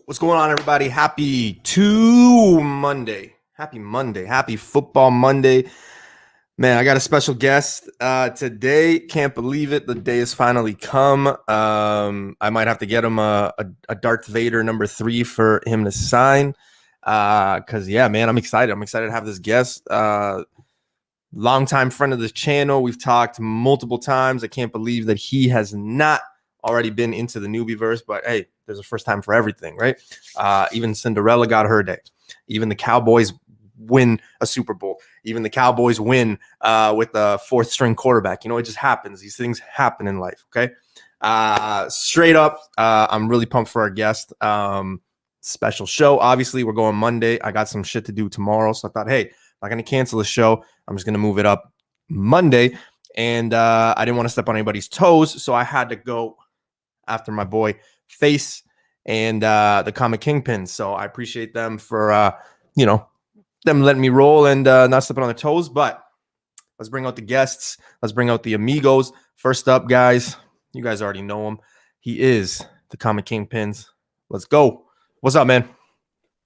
What's going on, everybody? Happy Monday. Happy Monday. Happy Football Monday. Man, I got a special guest today. Can't believe it. The day has finally come. I might have to get him a Darth Vader number 3 for him to sign. Because, yeah, man, I'm excited. I'm excited to have this guest. Longtime friend of this channel. We've talked multiple times. I can't believe that he has not already been into the newbieverse, but hey, there's a first time for everything, right? Even Cinderella got her day. Even the Cowboys win a Super Bowl. Even the Cowboys win with a fourth string quarterback. You know, it just happens. These things happen in life, okay? Straight up, I'm really pumped for our guest. Special show. Obviously, we're going Monday. I got some shit to do tomorrow, so I thought, hey, I'm not going to cancel the show. I'm just going to move it up Monday. And I didn't want to step on anybody's toes, so I had to go after my boy Face and the Comic Kingpins. So I appreciate them for, them letting me roll and not stepping on their toes. But let's bring out the guests. Let's bring out the amigos. First up, guys, you guys already know him. He is the Comic Kingpins. Let's go. What's up, man?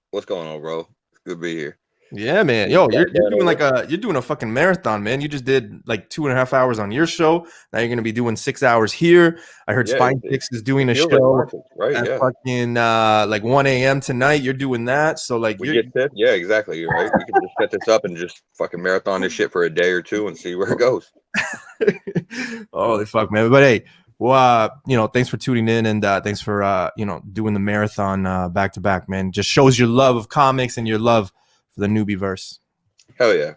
What's going on, bro? It's good to be here. Yeah, man. Yo, you're doing a fucking marathon, man. You just did like 2.5 hours on your show. Now you're gonna be doing 6 hours here. I heard Spine Fix is doing a show right? at fucking like 1 a.m. tonight. You're doing that, so like yeah, exactly. You're right. We can just set this up and just fucking marathon this shit for a day or two and see where it goes. Holy fuck, man! But hey, well, thanks for tuning in and thanks for doing the marathon back to back, man. Just shows your love of comics and your love for the newbieverse. Hell yeah.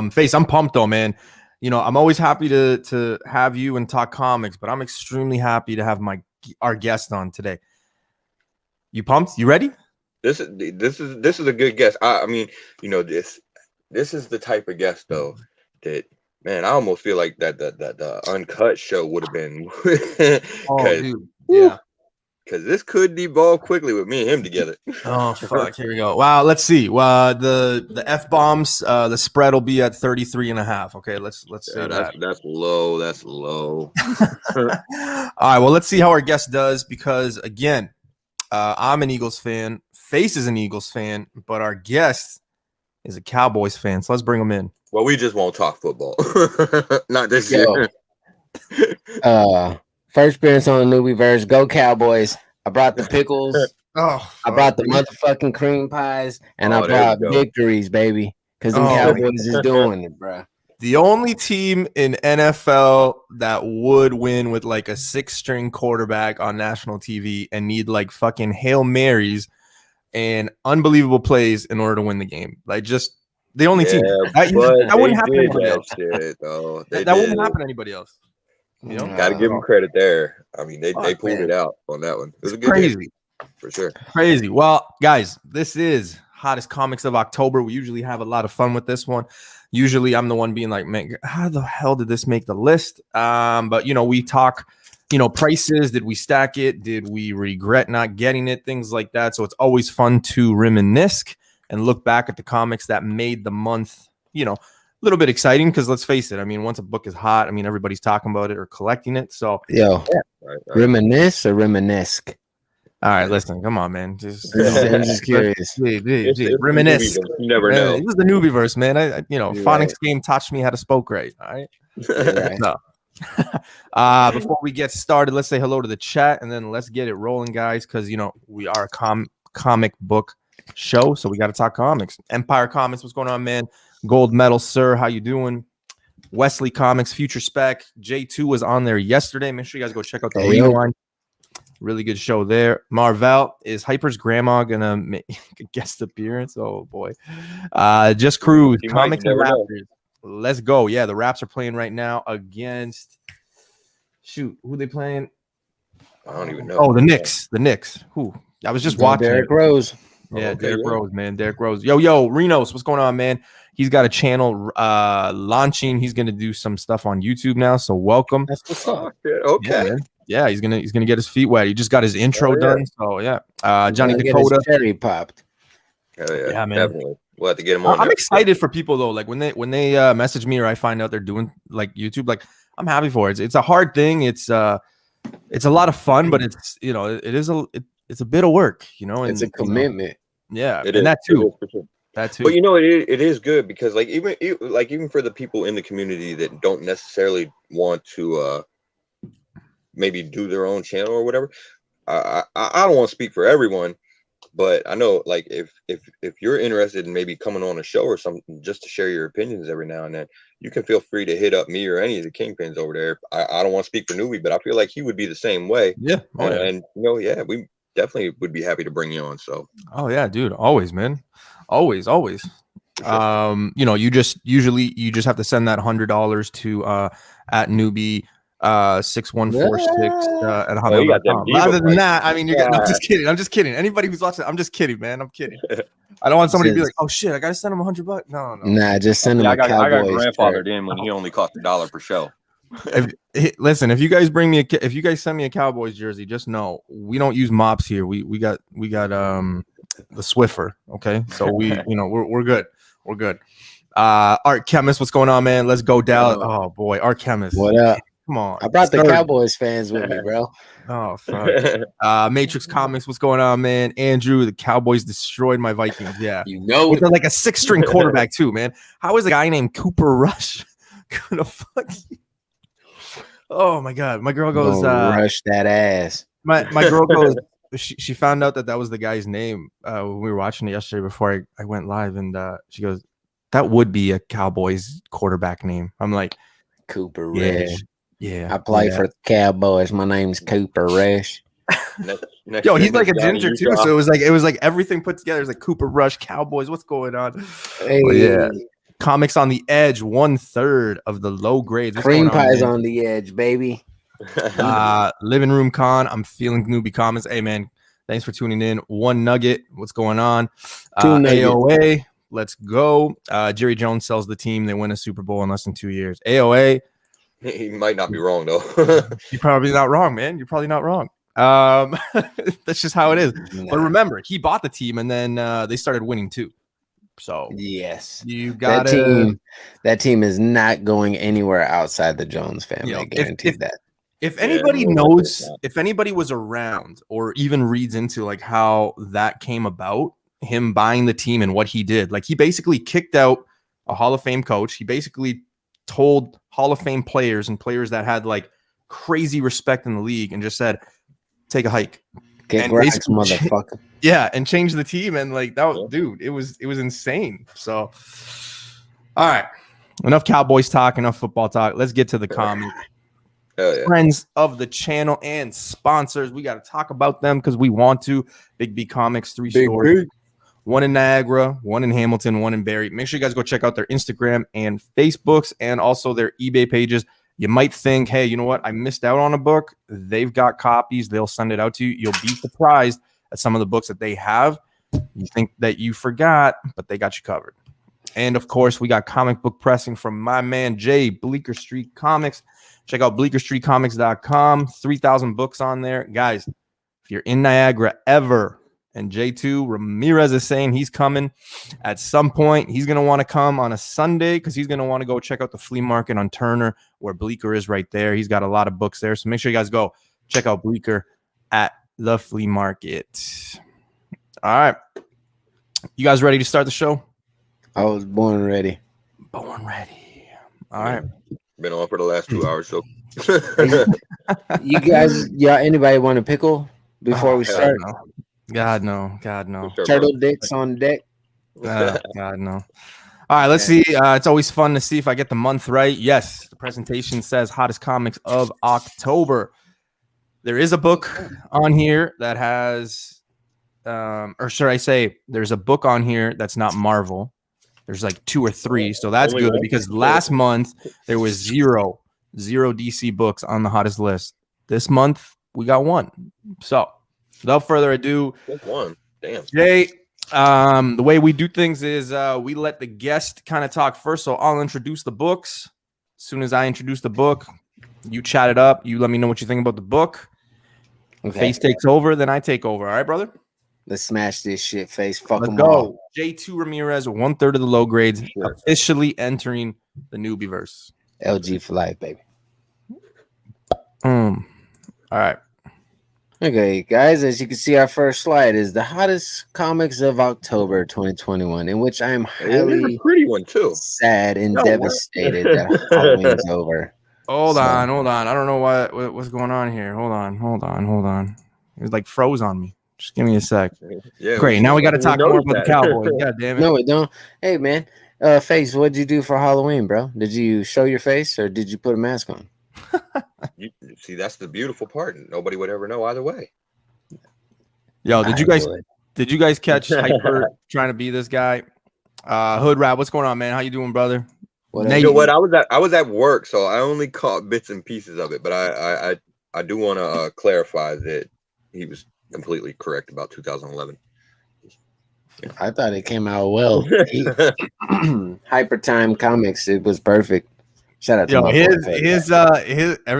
Face, I'm pumped though, man. I'm always happy to have you and talk comics, but I'm extremely happy to have our guest on today. You pumped? You ready? This is a good guest. I mean, this is the type of guest though that, man, I almost feel like that the Uncut show would have been. Oh, dude. Yeah. Because this could devolve quickly with me and him together. Oh, fuck. Here we go. Wow. Let's see. The F-bombs, the spread will be at 33.5. Okay. Let's say that. That's low. That's low. All right. Well, let's see how our guest does because, again, I'm an Eagles fan. Face is an Eagles fan, but our guest is a Cowboys fan. So let's bring him in. Well, we just won't talk football. Not this year. First appearance on the Newbieverse. Go Cowboys. I brought the pickles. I brought the motherfucking cream pies. And I brought victories, baby. Because the Cowboys is doing it, bro. The only team in NFL that would win with like a 6-string quarterback on national TV and need like fucking Hail Marys and unbelievable plays in order to win the game. Like just the only team. That wouldn't happen to anybody else. That wouldn't happen to anybody else. Got to give them credit there. I mean, they pulled it out on that one. It was a good crazy game, for sure. Crazy. Well, guys, this is hottest comics of October. We usually have a lot of fun with this one. Usually, I'm the one being like, man, how the hell did this make the list? But we talk, prices. Did we stack it? Did we regret not getting it? Things like that. So it's always fun to reminisce and look back at the comics that made the month, a little bit exciting because let's face it. I mean, once a book is hot, I mean, everybody's talking about it or collecting it. So, right. Reminisce or reminisce? All right, listen, come on, man. I'm just curious. Reminisce. You never know. This is the newbieverse, man. Phonics game taught me how to spoke right. All right. So, before we get started, let's say hello to the chat and then let's get it rolling, guys. Because we are a comic book show, so we got to talk comics. Empire Comics, what's going on, man? Gold medal, sir. How you doing? Wesley Comics, Future Spec. J2 was on there yesterday. Make sure you guys go check out the rewind. Really good show there. Marvel, is Hyper's grandma gonna make a guest appearance? Oh boy. Just Cruise, Comics and Raptors. Let's go. Yeah, the Raps are playing right now against who are they playing? I don't even know. Oh, the Knicks. Who? I was just watching Derrick Rose. Yeah, Derrick Rose, man. Derrick Rose. Yo, Renos, what's going on, man? He's got a channel launching. He's gonna do some stuff on YouTube now. So welcome. That's what's up. Okay. Yeah, he's gonna get his feet wet. He just got his intro done. So yeah. Johnny Dakota. Cherry popped. Yeah, man. Definitely. We'll have to get him on. I'm excited for people though. Like when they message me or I find out they're doing like YouTube, like I'm happy for it. It's a hard thing. It's a lot of fun, but it's it's a bit of work, you know, and it's a commitment. Yeah, It and is. that too. That too. But you know, it is good because like even for the people in the community that don't necessarily want to maybe do their own channel or whatever. I don't want to speak for everyone, but I know like if you're interested in maybe coming on a show or something just to share your opinions every now and then, you can feel free to hit up me or any of the Kingpins over there. I don't want to speak for Newbie, but I feel like he would be the same way. Yeah. And you know, yeah, we definitely would be happy to bring you on. So yeah, dude, always, man, always. Sure. You know, you just have to send that $100 to at Newbie 6146 at hotmail.com. Other than that, I mean, you're getting. I'm just kidding. Anybody who's watching, I'm just kidding, man. I'm kidding. I don't want somebody to be like, oh shit, I gotta send him $100. No. Nah, just send him a Cowboys. I got grandfathered in when he only cost $1 per show. Listen, if you guys send me a Cowboys jersey, just know we don't use mops here. We got the Swiffer. Okay, so we're good. We're good. Art Chemist, what's going on, man? Let's go, Dallas. Oh boy, Art Chemist. What up? Come on. I brought the Cowboys fans with me, bro. Oh fuck. Matrix Comics, what's going on, man? Andrew, the Cowboys destroyed my Vikings. Yeah, you know, they're like a 6-string quarterback too, man. How is a guy named Cooper Rush gonna fuck you? Oh my god, my girl goes rush that ass. My girl goes. She found out that was the guy's name when we were watching it yesterday before I went live, and she goes, "That would be a Cowboys quarterback name." I'm like, Cooper Rush. Yeah. I play for the Cowboys. My name's Cooper Rush. Yo, he's like a ginger too, so it was like everything put together. It's like Cooper Rush, Cowboys. What's going on? Hey. Yeah. Comics on the Edge, 1/3 of the low grades. What's Cream pies on the edge, baby. Living Room Con, I'm feeling Newbie comments. Hey man, thanks for tuning in. One Nugget, what's going on? AOA, let's go. Jerry Jones sells the team. They win a Super Bowl in less than 2 years. AOA, he might not be wrong though. You're probably not wrong, man. You're probably not wrong. That's just how it is. But remember, he bought the team and then they started winning too. So yes, you got that team is not going anywhere outside the Jones family. I guarantee that. If anybody knows, if anybody was around or even reads into like how that came about, him buying the team and what he did, like he basically kicked out a Hall of Fame coach. He basically told Hall of Fame players and players that had like crazy respect in the league and just said, take a hike. Get Grax, motherfucker. Yeah, and change the team. And like that was, dude, it was insane. So all right. Enough Cowboys talk, enough football talk. Let's get to the comic. Friends of the channel and sponsors. We got to talk about them because we want to. Big B Comics, 3 stores. One in Niagara, one in Hamilton, one in Barrie. Make sure you guys go check out their Instagram and Facebooks and also their eBay pages. You might think, hey, you know what? I missed out on a book. They've got copies. They'll send it out to you. You'll be surprised at some of the books that they have. You think that you forgot, but they got you covered. And, of course, we got comic book pressing from my man, Jay, Bleecker Street Comics. Check out bleekerstreetcomics.com. 3,000 books on there. Guys, if you're in Niagara ever, and J2 Ramirez is saying he's coming at some point. He's going to want to come on a Sunday because he's going to want to go check out the flea market on Turner where Bleecker is right there. He's got a lot of books there. So make sure you guys go check out Bleecker at the flea market. All right. You guys ready to start the show? I was born ready. Born ready. All right. Been on for the last 2 hours. So you guys, anybody want a pickle before we start? God no. Turtle dicks on deck. God no. All right, let's see. It's always fun to see if I get the month right. Yes, the presentation says hottest comics of October. There is a book on here that has, or should I say, there's a book on here that's not Marvel. There's like 2 or 3, so that's good because last month there was zero DC books on the hottest list. This month we got 1. So without further ado, just 1. Damn. Jay, the way we do things is we let the guest kind of talk first. So I'll introduce the books. As soon as I introduce the book, you chat it up. You let me know what you think about the book. Okay. Face takes over, then I take over. All right, brother? Let's smash this shit, Face. Fuck them go. All. J2 Ramirez, 1/3 of the low grades, officially entering the newbieverse. LG for life, baby. All right. Okay, guys, as you can see, our first slide is the hottest comics of October 2021, in which I am It's a highly pretty one too. sad and devastated that Halloween's over. Hold on. I don't know what's going on here. Hold on. It was like froze on me. Just give me a sec. Yeah. Great. Now we got to talk more about the Cowboys. God damn it. No, we don't. Hey, man. Face, what'd you do for Halloween, bro? Did you show your face or did you put a mask on? See, that's the beautiful part. Nobody would ever know either way. Yo, did you guys catch Hyper trying to be this guy? Hood Rat, what's going on, man? How you doing, brother? You know what? I was at work, so I only caught bits and pieces of it. But I do want to clarify that he was completely correct about 2011. I thought it came out well. Hyper Tyme Comics, it was perfect. Shout out to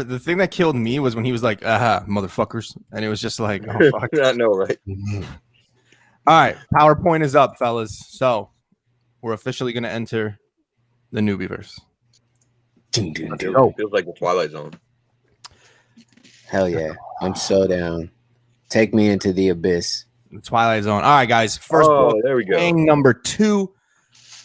the thing that killed me was when he was like, motherfuckers. And it was just like, oh fuck. I know, right? All right, PowerPoint is up, fellas. So we're officially gonna enter the Newbieverse. Feels like the Twilight Zone. Hell yeah. I'm so down. Take me into the abyss. The Twilight Zone. All right, guys. First book. There we go. Kang number 2.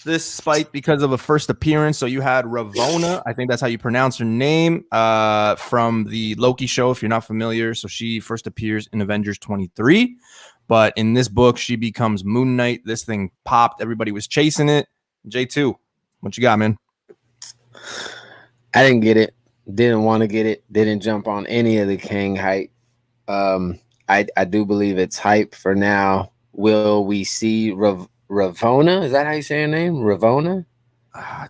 This spiked because of a first appearance. So you had Ravonna. I think that's how you pronounce her name. From the Loki show, if you're not familiar. So she first appears in Avengers 23. But in this book, she becomes Moon Knight. This thing popped. Everybody was chasing it. J2, what you got, man? I didn't get it. Didn't want to get it. Didn't jump on any of the Kang hype. I do believe it's hype for now. Will we see Ravonna? Is that how you say her name? Ravonna?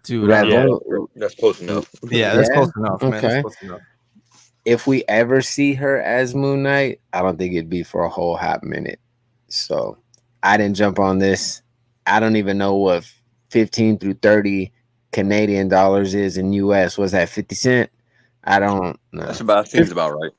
Dude, that's close enough. Yeah, that's close enough, man. Okay. That's close enough. If we ever see her as Moon Knight, I don't think it'd be for a whole hot minute. So I didn't jump on this. I don't even know what 15 through 30 Canadian dollars is in US. Was that 50 cents? I don't know. That seems about right.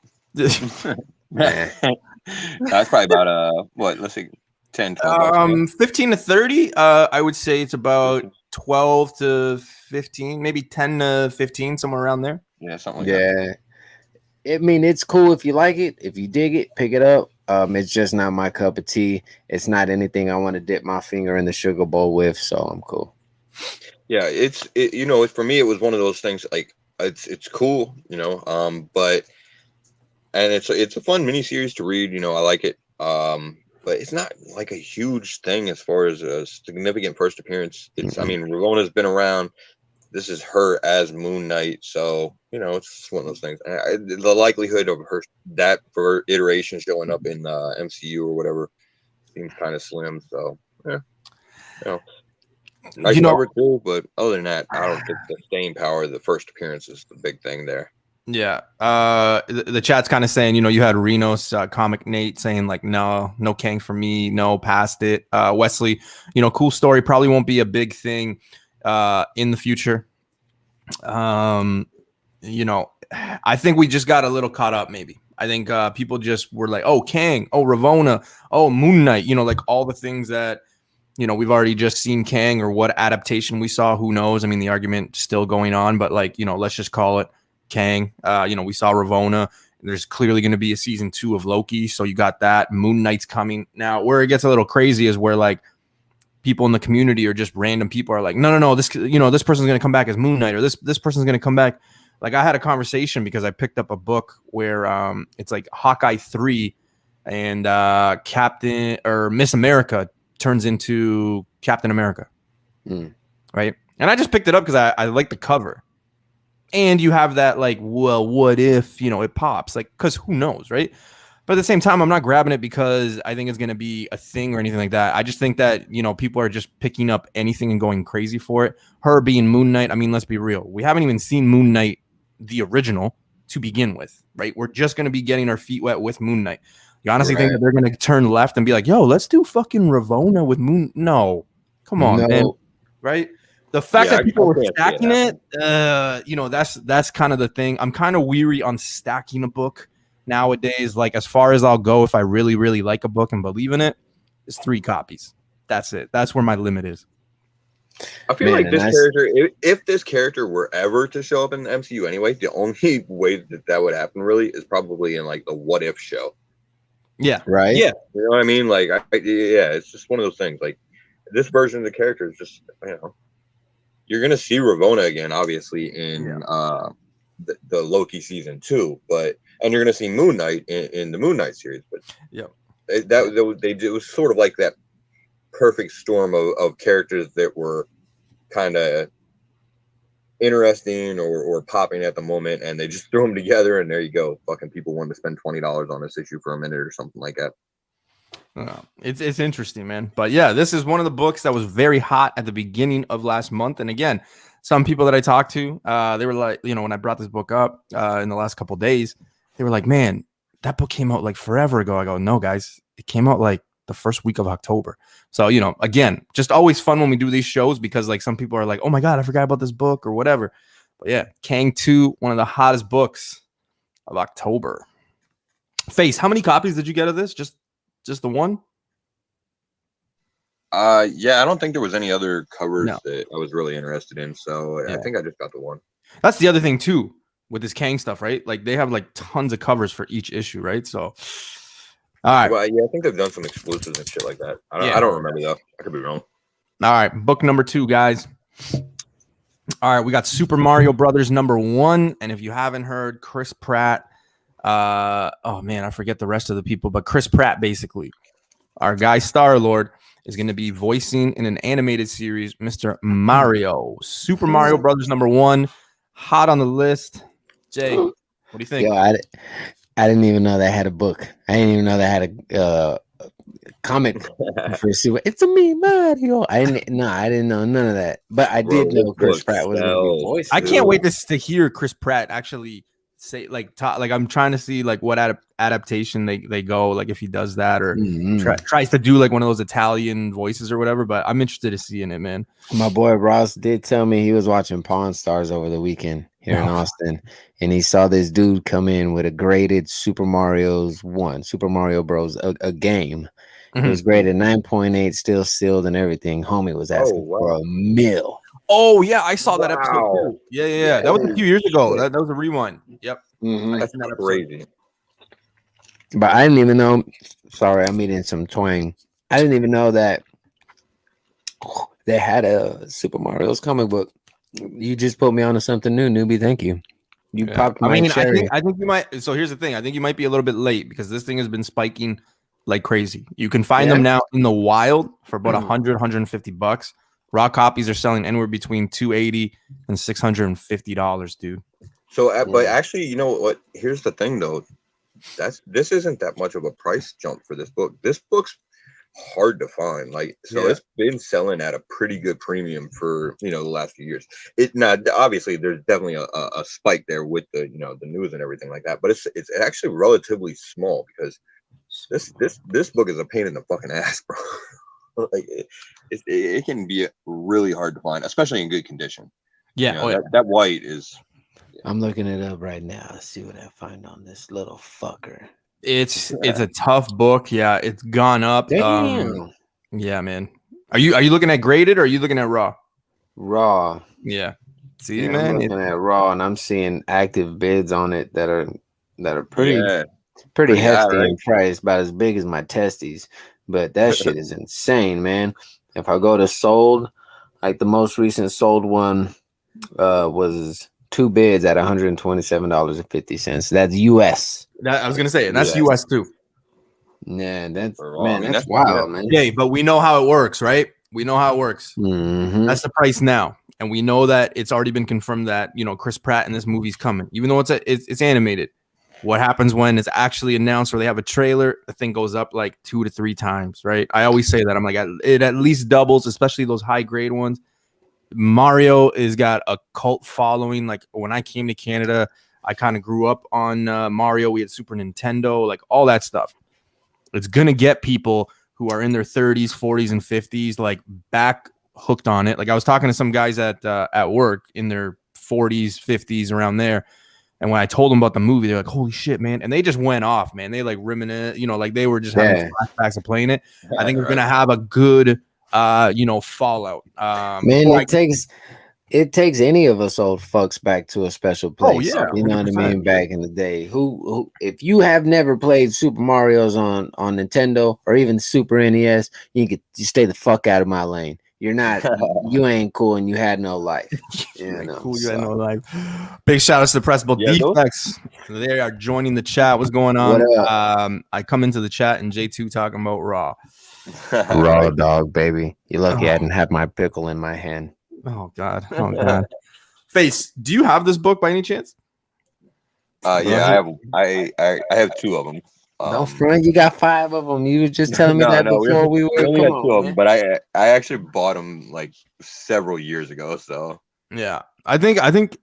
That's probably about let's see, 10, 12 15 to 30. I would say it's about 12 to 15, maybe 10 to 15, somewhere around there. Yeah, something like that. I mean, it's cool if you like it. If you dig it, pick it up. It's just not my cup of tea. It's not anything I want to dip my finger in the sugar bowl with, so I'm cool. Yeah, it's for me, it was one of those things. Like it's cool, but it's a fun miniseries to read. I like it. But it's not like a huge thing as far as a significant first appearance. I mean, Ravonna's been around. This is her as Moon Knight, so it's one of those things. The likelihood of for iteration showing up in MCU or whatever seems kind of slim. So nice cover too, but other than that, I don't think the staying power of the first appearance is the big thing there. Yeah. The chat's kind of saying, you had Reno's Comic Nate saying like, no Kang for me, no, past it. Wesley, cool story, probably won't be a big thing in the future. I think we just got a little caught up maybe. I think people just were like, oh, Kang, oh, Ravonna, oh, Moon Knight, like all the things that we've already just seen Kang, or what adaptation we saw, who knows? I mean, the argument still going on, but like, let's just call it Kang. We saw Ravonna. There's clearly going to be a season 2 of Loki, so you got that. Moon Knight's coming. Now, where it gets a little crazy is where like people in the community or just random people are like, no, this this person's going to come back as Moon Knight, or this person's going to come back. Like I had a conversation because I picked up a book where it's like Hawkeye 3 and Captain or Miss America turns into Captain America. Right? And I just picked it up because I like the cover. And you have that like, well, what if, it pops? Like, because who knows, right? But at the same time, I'm not grabbing it because I think it's going to be a thing or anything like that. I just think that, people are just picking up anything and going crazy for it. Her being Moon Knight, I mean, let's be real. We haven't even seen Moon Knight, the original, to begin with, right? We're just going to be getting our feet wet with Moon Knight. You honestly think that they're going to turn left and be like, yo, let's do fucking Ravonna with Moon? No. Come on, man. Right? The fact that people were stacking it, that's kind of the thing. I'm kind of weary on stacking a book nowadays. Like, as far as I'll go, if I really, really like a book and believe in it, it's 3 copies. That's it. That's where my limit is. I feel like this character, if this character were ever to show up in the MCU anyway, the only way that would happen really is probably in like the What If show. Yeah. right? Yeah, you know what I mean. Like, yeah, it's just one of those things. Like, this version of the character is just, you're gonna see Ravonna again, obviously in the Loki season 2, and you're gonna see Moon Knight in the Moon Knight series. But it was sort of like that perfect storm of characters that were kind of interesting or popping at the moment, and they just threw them together, and there you go. Fucking people wanted to spend $20 on this issue for a minute or something like that. It's interesting, man. But yeah, this is one of the books that was very hot at the beginning of last month. And again, some people that I talked to, they were like, when I brought this book up in the last couple of days, they were like, man, that book came out like forever ago. I go, no, guys, it came out like the first week of October. So, again, just always fun when we do these shows because like some people are like, oh my God, I forgot about this book or whatever. But yeah, Kang 2, one of the hottest books of October. Face, how many copies did you get of this? Just the one? Yeah, I don't think there was any other covers that I was really interested in, so I think I just got the one. That's the other thing too with this Kang stuff, right? Like they have like tons of covers for each issue, right? So, all right. Well, yeah, I think they've done some exclusives and shit like that. I don't remember though. I could be wrong. All right, book number 2, guys. All right, we got Super Mario Brothers number 1, and if you haven't heard, Chris Pratt. Oh man, I forget the rest of the people, but Chris Pratt, basically, our guy Star-Lord, is going to be voicing in an animated series Mr. Mario. Super Mario Brothers number 1, hot on the list. Jay, what do you think? Yo, I didn't even know they had a book. I didn't even know they had a comic for Super. It's a me, Mario. I didn't know none of that. But I did know Chris Pratt was going to be voicing. I can't wait to hear Chris Pratt actually say like I'm trying to see like what adaptation they go, like if he does that or tries to do like one of those Italian voices or whatever, but I'm interested in seeing it, man. My boy Ross did tell me he was watching Pawn Stars over the weekend here in Austin, and he saw this dude come in with a graded Super Mario Bros. A game. It was graded 9.8, still sealed and everything. Homie was asking for a meal. Oh yeah, I saw that episode too. Yeah. That was a few years ago. That was a rewind. Yep. That's not crazy. But I didn't even know. Sorry, I'm eating some twang. I didn't even know that they had a Super Mario's comic book. You just put me onto something new, newbie. Thank you. You popped my cherry. I think you might. So here's the thing. I think you might be a little bit late because this thing has been spiking like crazy. You can find them now in the wild for about $100-$150. Raw copies are selling anywhere between $280 and $650, dude. So, but actually, you know what? Here's the thing, though. This isn't that much of a price jump for this book. This book's hard to find. It's been selling at a pretty good premium for the last few years. Obviously there's definitely a spike there with the the news and everything like that. But it's actually relatively small because this book is a pain in the fucking ass, bro. It can be really hard to find, especially in good condition. Yeah, that white is. I'm looking it up right now. Let's see what I find on this little fucker. It's a tough book. Yeah, it's gone up. Damn. Yeah, man. Are you looking at graded or are you looking at raw? Raw. Yeah. See, yeah, man. I'm looking at raw, and I'm seeing active bids on it that are pretty hefty in price, about as big as my testes. But that shit is insane, man. If I go to sold, like the most recent sold one was 2 bids at $127.50. That's US. I was gonna say, and that's US too. Yeah, that's wild, man. Yeah, but we know how it works, right? We know how it works. Mm-hmm. That's the price now, and we know that it's already been confirmed that Chris Pratt in this movie's coming, even though it's animated. What happens when it's actually announced or they have a trailer? The thing goes up like 2 to 3 times, right? I always say that. I'm like, it at least doubles, especially those high grade ones. Mario has got a cult following. Like when I came to Canada, I kind of grew up on Mario. We had Super Nintendo, like all that stuff. It's gonna get people who are in their 30s, 40s, and 50s like back hooked on it. Like I was talking to some guys at work in their 40s, 50s, around there. And when I told them about the movie, they're like, holy shit, man. And they just went off, man. They like reminisce, like they were just having flashbacks of playing it. I think we're going to have a good, fallout. Man, it takes it takes any of us old fucks back to a special Oh place. yeah, You know what I 100%. mean? Back in the day, who if you have never played Super Mario's on Nintendo or even Super NES, you stay the fuck out of my lane. You're not, you ain't cool, and you had no life. You ain't know, cool. You so. had no life. Big shout outs to Pressable Yeah, those- Defects. They are joining the chat. What's going on? What up? I come into the chat and J2 talking about Raw. Raw Right. dog, baby. You're lucky Oh. I didn't have my pickle in my hand. Oh God. Oh God. Face, do you have this book by any chance? Yeah, I have 2 of them. Don't front, you got 5 of them. You were just telling me that before we were. We only Come got 2 on, of them, but I actually bought them like several years ago. So Yeah. I think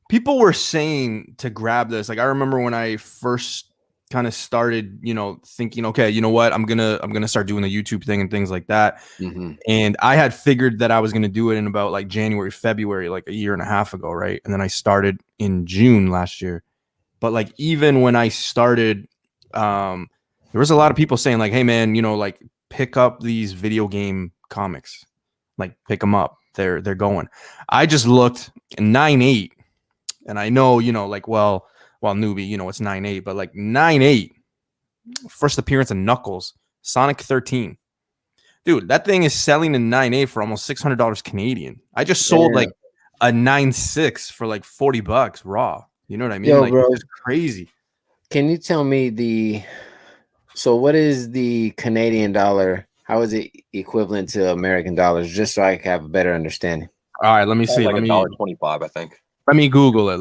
people were saying to grab this. Like I remember when I first kind of started, thinking, okay, you know what? I'm gonna start doing the YouTube thing and things like that. Mm-hmm. And I had figured that I was gonna do it in about like January, February, like a year and a half ago, right? And then I started in June last year. But like even when I started, there was a lot of people saying like, hey man, like pick up these video game comics, like pick them up. They're going. I just looked 9.8, and I know, like well newbie, it's 9.8, but like 9.8, first appearance of Knuckles, Sonic 13. Dude, that thing is selling in 9.8 for almost $600 Canadian. I just sold like a 9.6 for like $40 raw. You know what I mean? Yo, like bro, it's crazy. can you tell me so what is the Canadian dollar? How is it equivalent to American dollars? Just so I can have a better understanding. All right, let me see. like Let me $1.25, I think. Google it.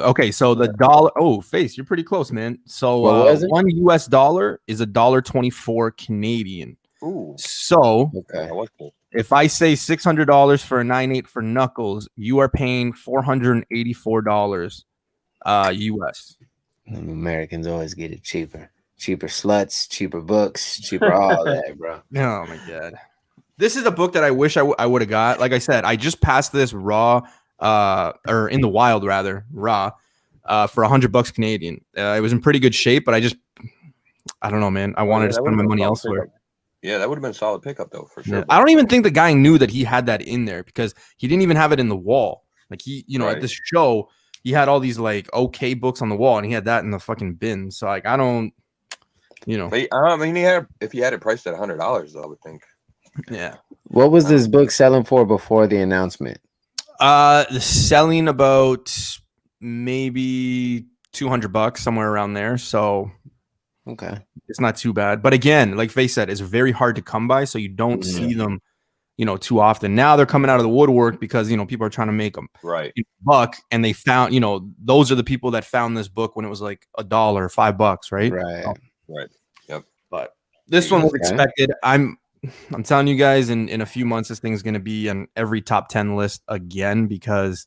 Okay, so the dollar. Oh, Face, you're pretty close, man. So What was it? $1 US is $1.24 Canadian. Ooh. So Okay. That was cool. if I say $600 for a 9.8 for Knuckles, you are paying $484 US. Americans always get it cheaper. Cheaper sluts, cheaper books, cheaper all that, bro. Oh my God. This is a book that I wish I would have got. Like I said, I just passed this raw, or in the wild rather, raw, for $100 Canadian. It was in pretty good shape, but I don't know, man. I wanted to spend my money elsewhere. Yeah, that would have been a solid pickup though, for sure. Yeah. I don't even think the guy knew that he had that in there because he didn't even have it in the wall. Like he, at this show, he had all these like okay books on the wall, and he had that in the fucking bin. So like, I don't, But, I mean, if he had it priced at $100, though, I would think. Yeah. What was this book selling for before the announcement? Selling about maybe $200, somewhere around there. So okay, it's not too bad. But again, like Faye said, it's very hard to come by, so you don't see them, too often. Now they're coming out of the woodwork because people are trying to make them right buck, and they found, those are the people that found this book when it was like $1, $5, right? Right. Yep. But this one was expected. I'm telling you guys, in a few months, this thing's going to be on every top 10 list again because,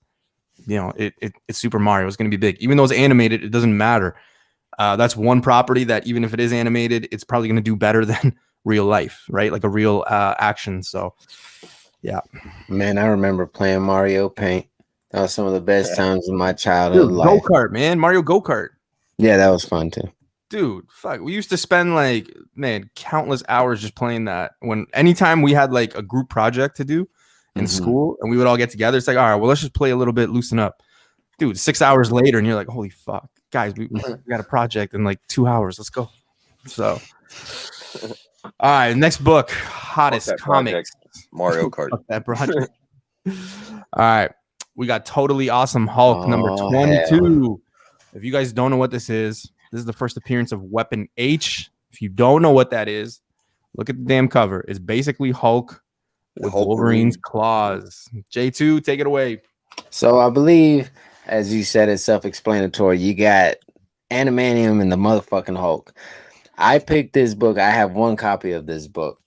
it's Super Mario. It's going to be big. Even though it's animated, it doesn't matter. That's one property that even if it is animated, it's probably going to do better than real life, right? Like a real action. So, yeah. Man, I remember playing Mario Paint. That was some of the best times of my childhood life. Go-kart, man. Mario Go-kart. Yeah, that was fun too. Dude, fuck. We used to spend countless hours just playing that. Anytime we had like a group project to do in school and we would all get together, it's like, all right, well, let's just play a little bit, loosen up. Dude, 6 hours later, and you're like, holy fuck. Guys, we got a project in like 2 hours. Let's go. So, all right, next book, hottest comics. Mario Kart. That project. All right, we got Totally Awesome Hulk number 22. Hell. If you guys don't know what this is the first appearance of Weapon H. If you don't know what that is, look at the damn cover. It's basically Hulk with Wolverine's claws. J2, take it away. So I believe, as you said, it's self-explanatory. You got Animanium and the motherfucking Hulk. I picked this book. I have one copy of this book.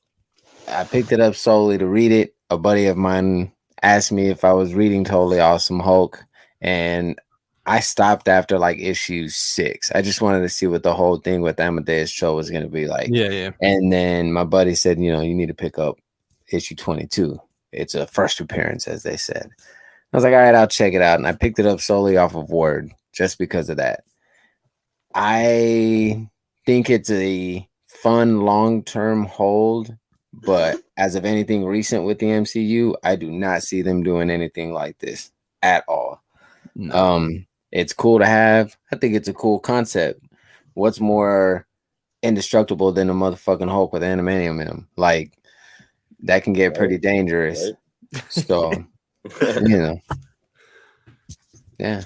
I picked it up solely to read it. A buddy of mine asked me if I was reading Totally Awesome Hulk, and I stopped after like issue 6. I just wanted to see what the whole thing with Amadeus Cho was going to be like. Yeah. And then my buddy said, you need to pick up issue 22. It's a first appearance, as they said. I was like, all right, I'll check it out. And I picked it up solely off of Word just because of that. I think it's a fun long-term hold, But as of anything recent with the MCU, I do not see them doing anything like this at all. No. It's cool to have. I think it's a cool concept. What's more indestructible than a motherfucking Hulk with adamantium in him? Like, that can get pretty dangerous. Right? So, you know, yeah.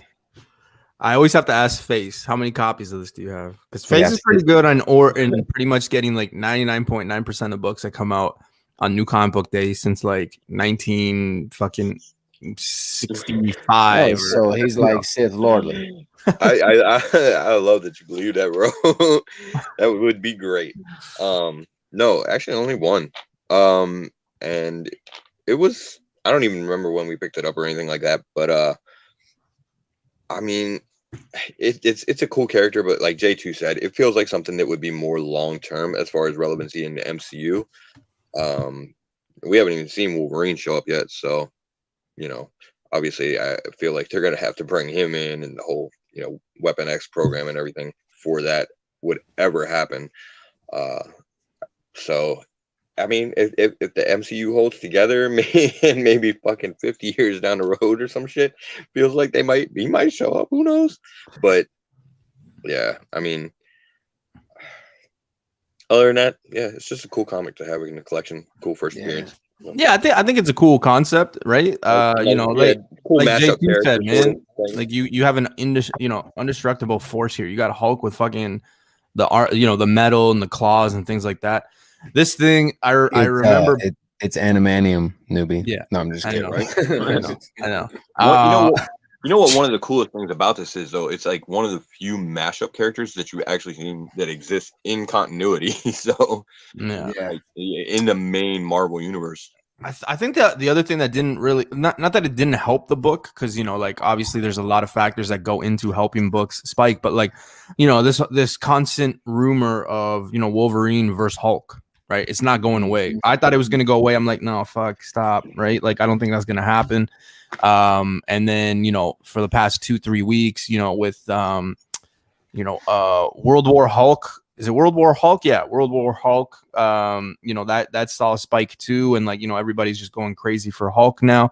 I always have to ask Face, how many copies of this do you have? Because Face Yeah, is pretty good on in pretty much getting like 99.9% of books that come out on New Comic Book Day since like 19 fucking 65. Oh, so he's like Sith Lordly. I love that you believe that, bro. That would be great. No, actually only one. And it was, I don't even remember when we picked it up or anything like that, but I mean, it's a cool character, but like J2 said, it feels like something that would be more long term as far as relevancy in the MCU. We haven't even seen Wolverine show up yet, so obviously I feel like they're gonna have to bring him in and the whole Weapon X program and everything for that would ever happen. So I mean, if the MCU holds together, and maybe fucking 50 years down the road or some shit, feels like he might show up. Who knows? But yeah, I mean, other than that, yeah, it's just a cool comic to have in the collection. Cool first appearance. Yeah, I think it's a cool concept, right? Cool like mashup JT said, man. thing. Like you have an indestructible force here. You got Hulk with fucking the art, the metal and the claws and things like that. This thing, I remember. It's animanium, newbie. Yeah, no, I'm just kidding. I know. You know what? One of the coolest things about this is, though, it's like one of the few mashup characters that you actually see that exist in continuity. So, yeah, like, in the main Marvel universe. I think that the other thing that didn't really not that it didn't help the book, because like obviously there's a lot of factors that go into helping books spike, but like this constant rumor of Wolverine versus Hulk, right? It's not going away. I thought it was going to go away. I'm like, no, fuck, stop, right? Like I don't think that's going to happen. And then for the past 2-3 weeks, with World War Hulk. Is it World War Hulk? Yeah, World War Hulk. That saw a spike too, and everybody's just going crazy for Hulk now.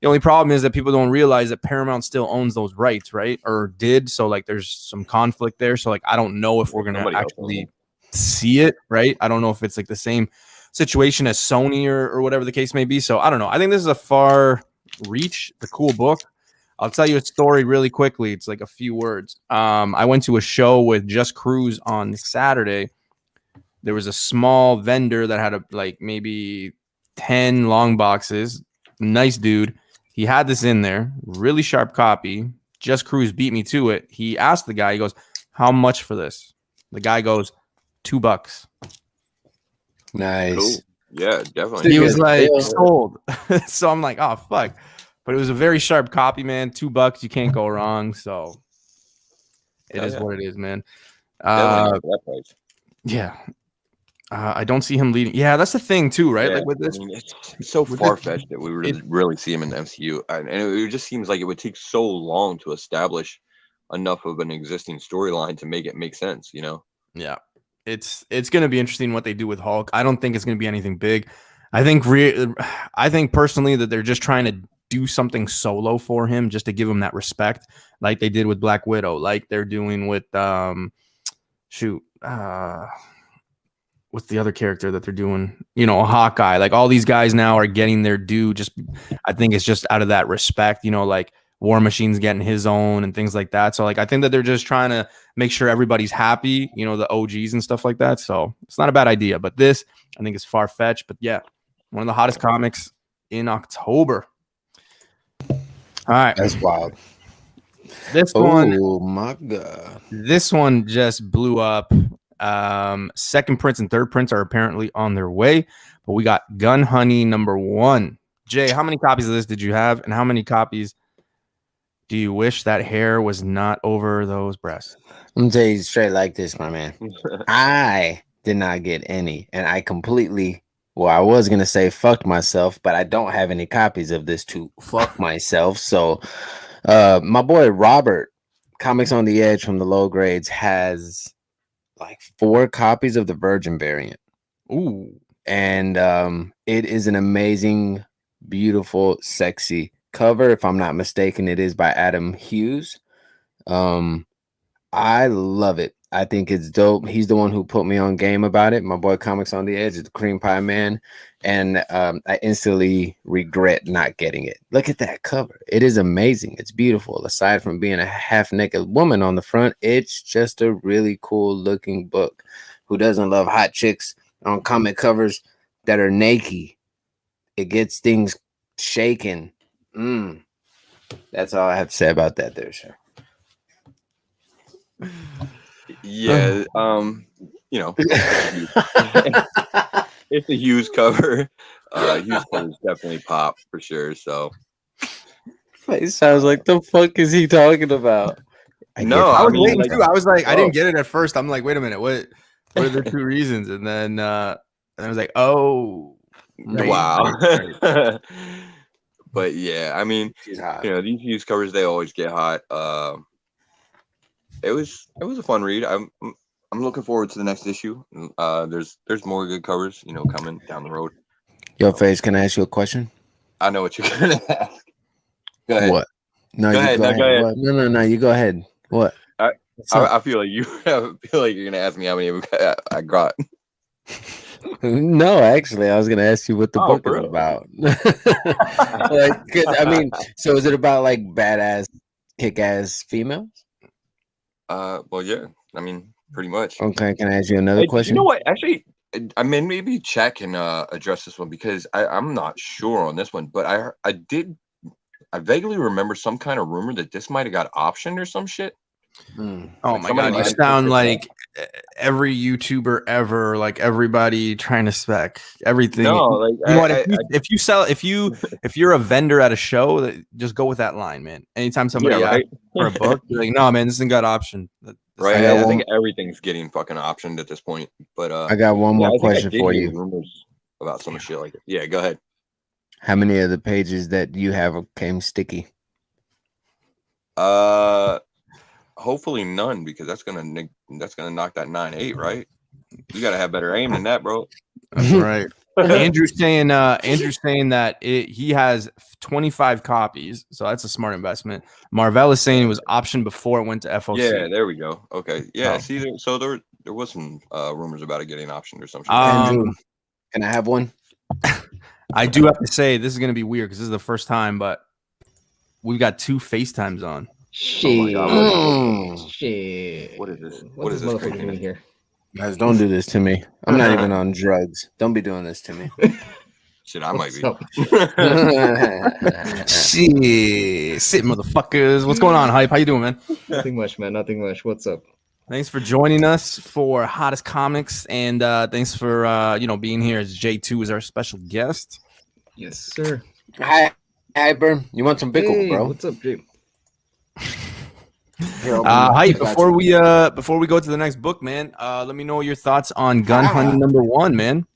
The only problem is that people don't realize that Paramount still owns those rights, right? Or did. So there's some conflict there. So I don't know if we're gonna actually see it, right? I don't know if it's like the same situation as Sony or whatever the case may be. So I don't know. I think this is a far reach. The cool book. I'll tell you a story really quickly. It's like a few words. I went to a show with Just Cruise on Saturday. There was a small vendor that had maybe 10 long boxes. Nice dude. He had this in there. Really sharp copy. Just Cruise beat me to it. He asked the guy, he goes, "How much for this?" The guy goes, $2. Nice. Cool. Yeah, definitely. He was like, sold. So I'm like, oh, fuck. But it was a very sharp copy, man. $2, you can't go wrong. So it is what it is, man. Yeah. I don't see him leading. Yeah, that's the thing too, right? Yeah, like with this, it's so far fetched that we really see him in the MCU, and it just seems like it would take so long to establish enough of an existing storyline to make it make sense. Yeah, it's going to be interesting what they do with Hulk. I don't think it's going to be anything big. I think personally that they're just trying to do something solo for him, just to give him that respect, like they did with Black Widow, like they're doing with what's the other character that they're doing? Hawkeye. Like all these guys now are getting their due. I think it's just out of that respect. Like War Machine's getting his own and things like that. So I think that they're just trying to make sure everybody's happy. The OGs and stuff like that. So it's not a bad idea. But this, I think, is far fetched. But yeah, one of the hottest comics in October. All right, that's wild. This one, oh my god, this one just blew up. Second prints and third prints are apparently on their way, but we got Gun Honey #1. Jay, how many copies of this did you have, and how many copies do you wish that hair was not over those breasts? I'm gonna tell you straight like this, my man. I did not get any, and I completely. Well, I was going to say fucked myself, but I don't have any copies of this to fuck myself. So my boy Robert, Comics on the Edge from the low grades, has like 4 copies of the Virgin variant. Ooh. and it is an amazing, beautiful, sexy cover. If I'm not mistaken, it is by Adam Hughes. I love it. I think it's dope. He's the one who put me on game about it. My boy Comics on the Edge is the cream pie man. And I instantly regret not getting it. Look at that cover. It is amazing. It's beautiful. Aside from being a half-naked woman on the front, it's just a really cool looking book. Who doesn't love hot chicks on comic covers that are naked? It gets things shaking. That's all I have to say about that there, sir. Yeah, it's a Hughes cover. Hughes covers definitely pop for sure. So It sounds like the fuck is he talking about? I was waiting too. I was like, I didn't get it at first. I'm like, wait a minute, what are the two reasons? And then I was like, oh, wow. But yeah, I mean, these Hughes covers, they always get hot. It was a fun read. I'm looking forward to the next issue. There's more good covers, coming down the road. Yo, Face, can I ask you a question? I know what you're gonna ask. Go ahead. What? No, go ahead. Go ahead. What? No. You go ahead. What? I feel like you're gonna ask me how many I got. No, actually, I was gonna ask you what the book is about. So is it about like badass, kick-ass females? Well, yeah. I mean, pretty much. Okay, can I ask you another question? You know what? Actually, I mean, maybe Chat can address this one because I'm not sure on this one, but I vaguely remember some kind of rumor that this might have got optioned or some shit. Oh my god, you sound like every YouTuber ever, like everybody trying to spec everything. No, like you know what? If you're a vendor at a show, just go with that line, man. Anytime somebody asks for a book, you're like, no, man, this thing got optioned. Right, I think everything's getting fucking optioned at this point. But I got one more question for you. Rumors about some shit like that. Yeah, go ahead. How many of the pages that you have came sticky? Hopefully none, because that's gonna knock that 9.8, right? You gotta have better aim than that, bro. That's right. Andrew's saying that he has 25 copies, so that's a smart investment. Marvell is saying it was optioned before it went to FOC. Yeah, there we go. Okay, yeah. See, so there was some rumors about it getting optioned or something. Andrew, can I have one? I do have to say this is gonna be weird because this is the first time, but we've got 2 FaceTimes on. Shit. Oh my God, Shit. What is this? What is this doing here? Guys, don't do this to me. I'm not even on drugs. Don't be doing this to me. Shit, I might be. Shit, motherfuckers. What's going on, Hype? How you doing, man? Nothing much, man. Nothing much. What's up? Thanks for joining us for Hottest Comics, and thanks for being here. As J2 is our special guest. Yes, sir. Hi, Hyper. You want some pickle, bro? What's up, Jay? Hype. Before we go to the next book, man, let me know your thoughts on Gun Hunt #1, man.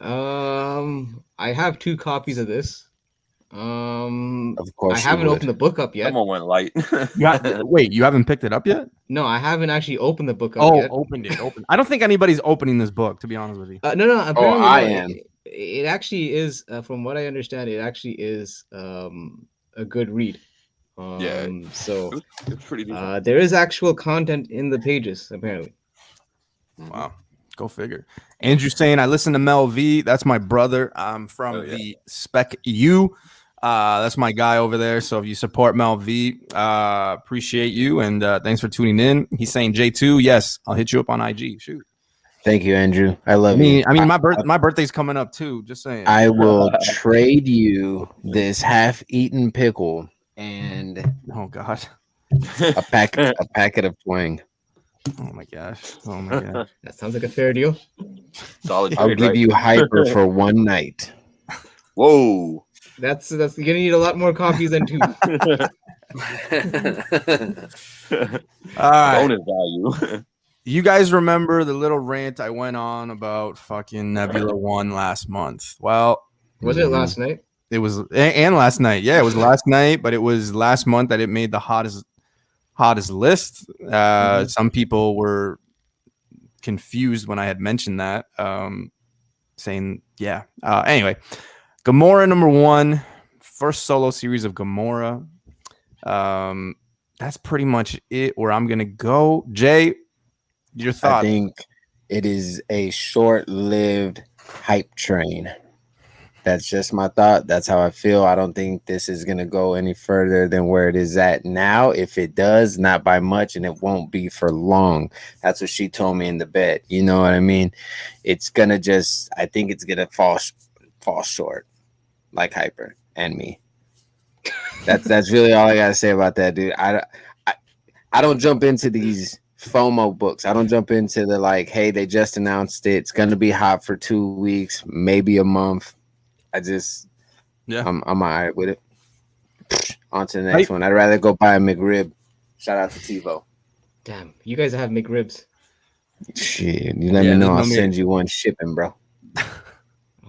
I have 2 copies of this. Of course, I haven't opened the book up yet. Someone went light. Wait, you haven't picked it up yet? No, I haven't actually opened the book up yet. Opened it. I don't think anybody's opening this book, to be honest with you. No. Apparently, I am. It actually is, from what I understand, it actually is a good read. So it's pretty decent. there is actual content in the pages, apparently. Wow. Go figure. Andrew saying, I listen to Mel V. That's my brother. I'm from the Spec U. That's my guy over there. So if you support Mel V, appreciate you. And thanks for tuning in. He's saying J2. Yes, I'll hit you up on IG. Shoot. Thank you, Andrew. I love you. I mean, my birthday's coming up too. Just saying. I will trade you this half-eaten pickle and oh god, a packet of twang. Oh my gosh. That sounds like a fair deal. Solid. I'll give you Hyper for one night. Whoa. That's you're gonna need a lot more copies than 2. All right. Bonus value. You guys remember the little rant I went on about fucking Nebula 1 last month? Well, was it last night? It was, and last night. Yeah, it was last night, but it was last month that it made the hottest list. Some people were confused when I had mentioned that. saying, yeah. Anyway, Gamora number 1, first solo series of Gamora. That's pretty much it where I'm gonna go. Jay, your I thoughts? think it is a short-lived hype train. That's just my thought. That's how I feel. I don't think this is going to go any further than where it is at now. If it does, not by much, and it won't be for long. That's what she told me in the bed. You know what I mean? It's going to just, I think it's going to fall short, like Hyper and me. That's really all I got to say about that, dude. I don't jump into these FOMO books. I don't jump into the like, hey, they just announced it. It's going to be hot for 2 weeks, maybe a month. I'm all right with it. On to the next one. I'd rather go buy a McRib. Shout out to TiVo. Damn, you guys have McRibs. Shit, you let me know. I'll send you one shipping, bro.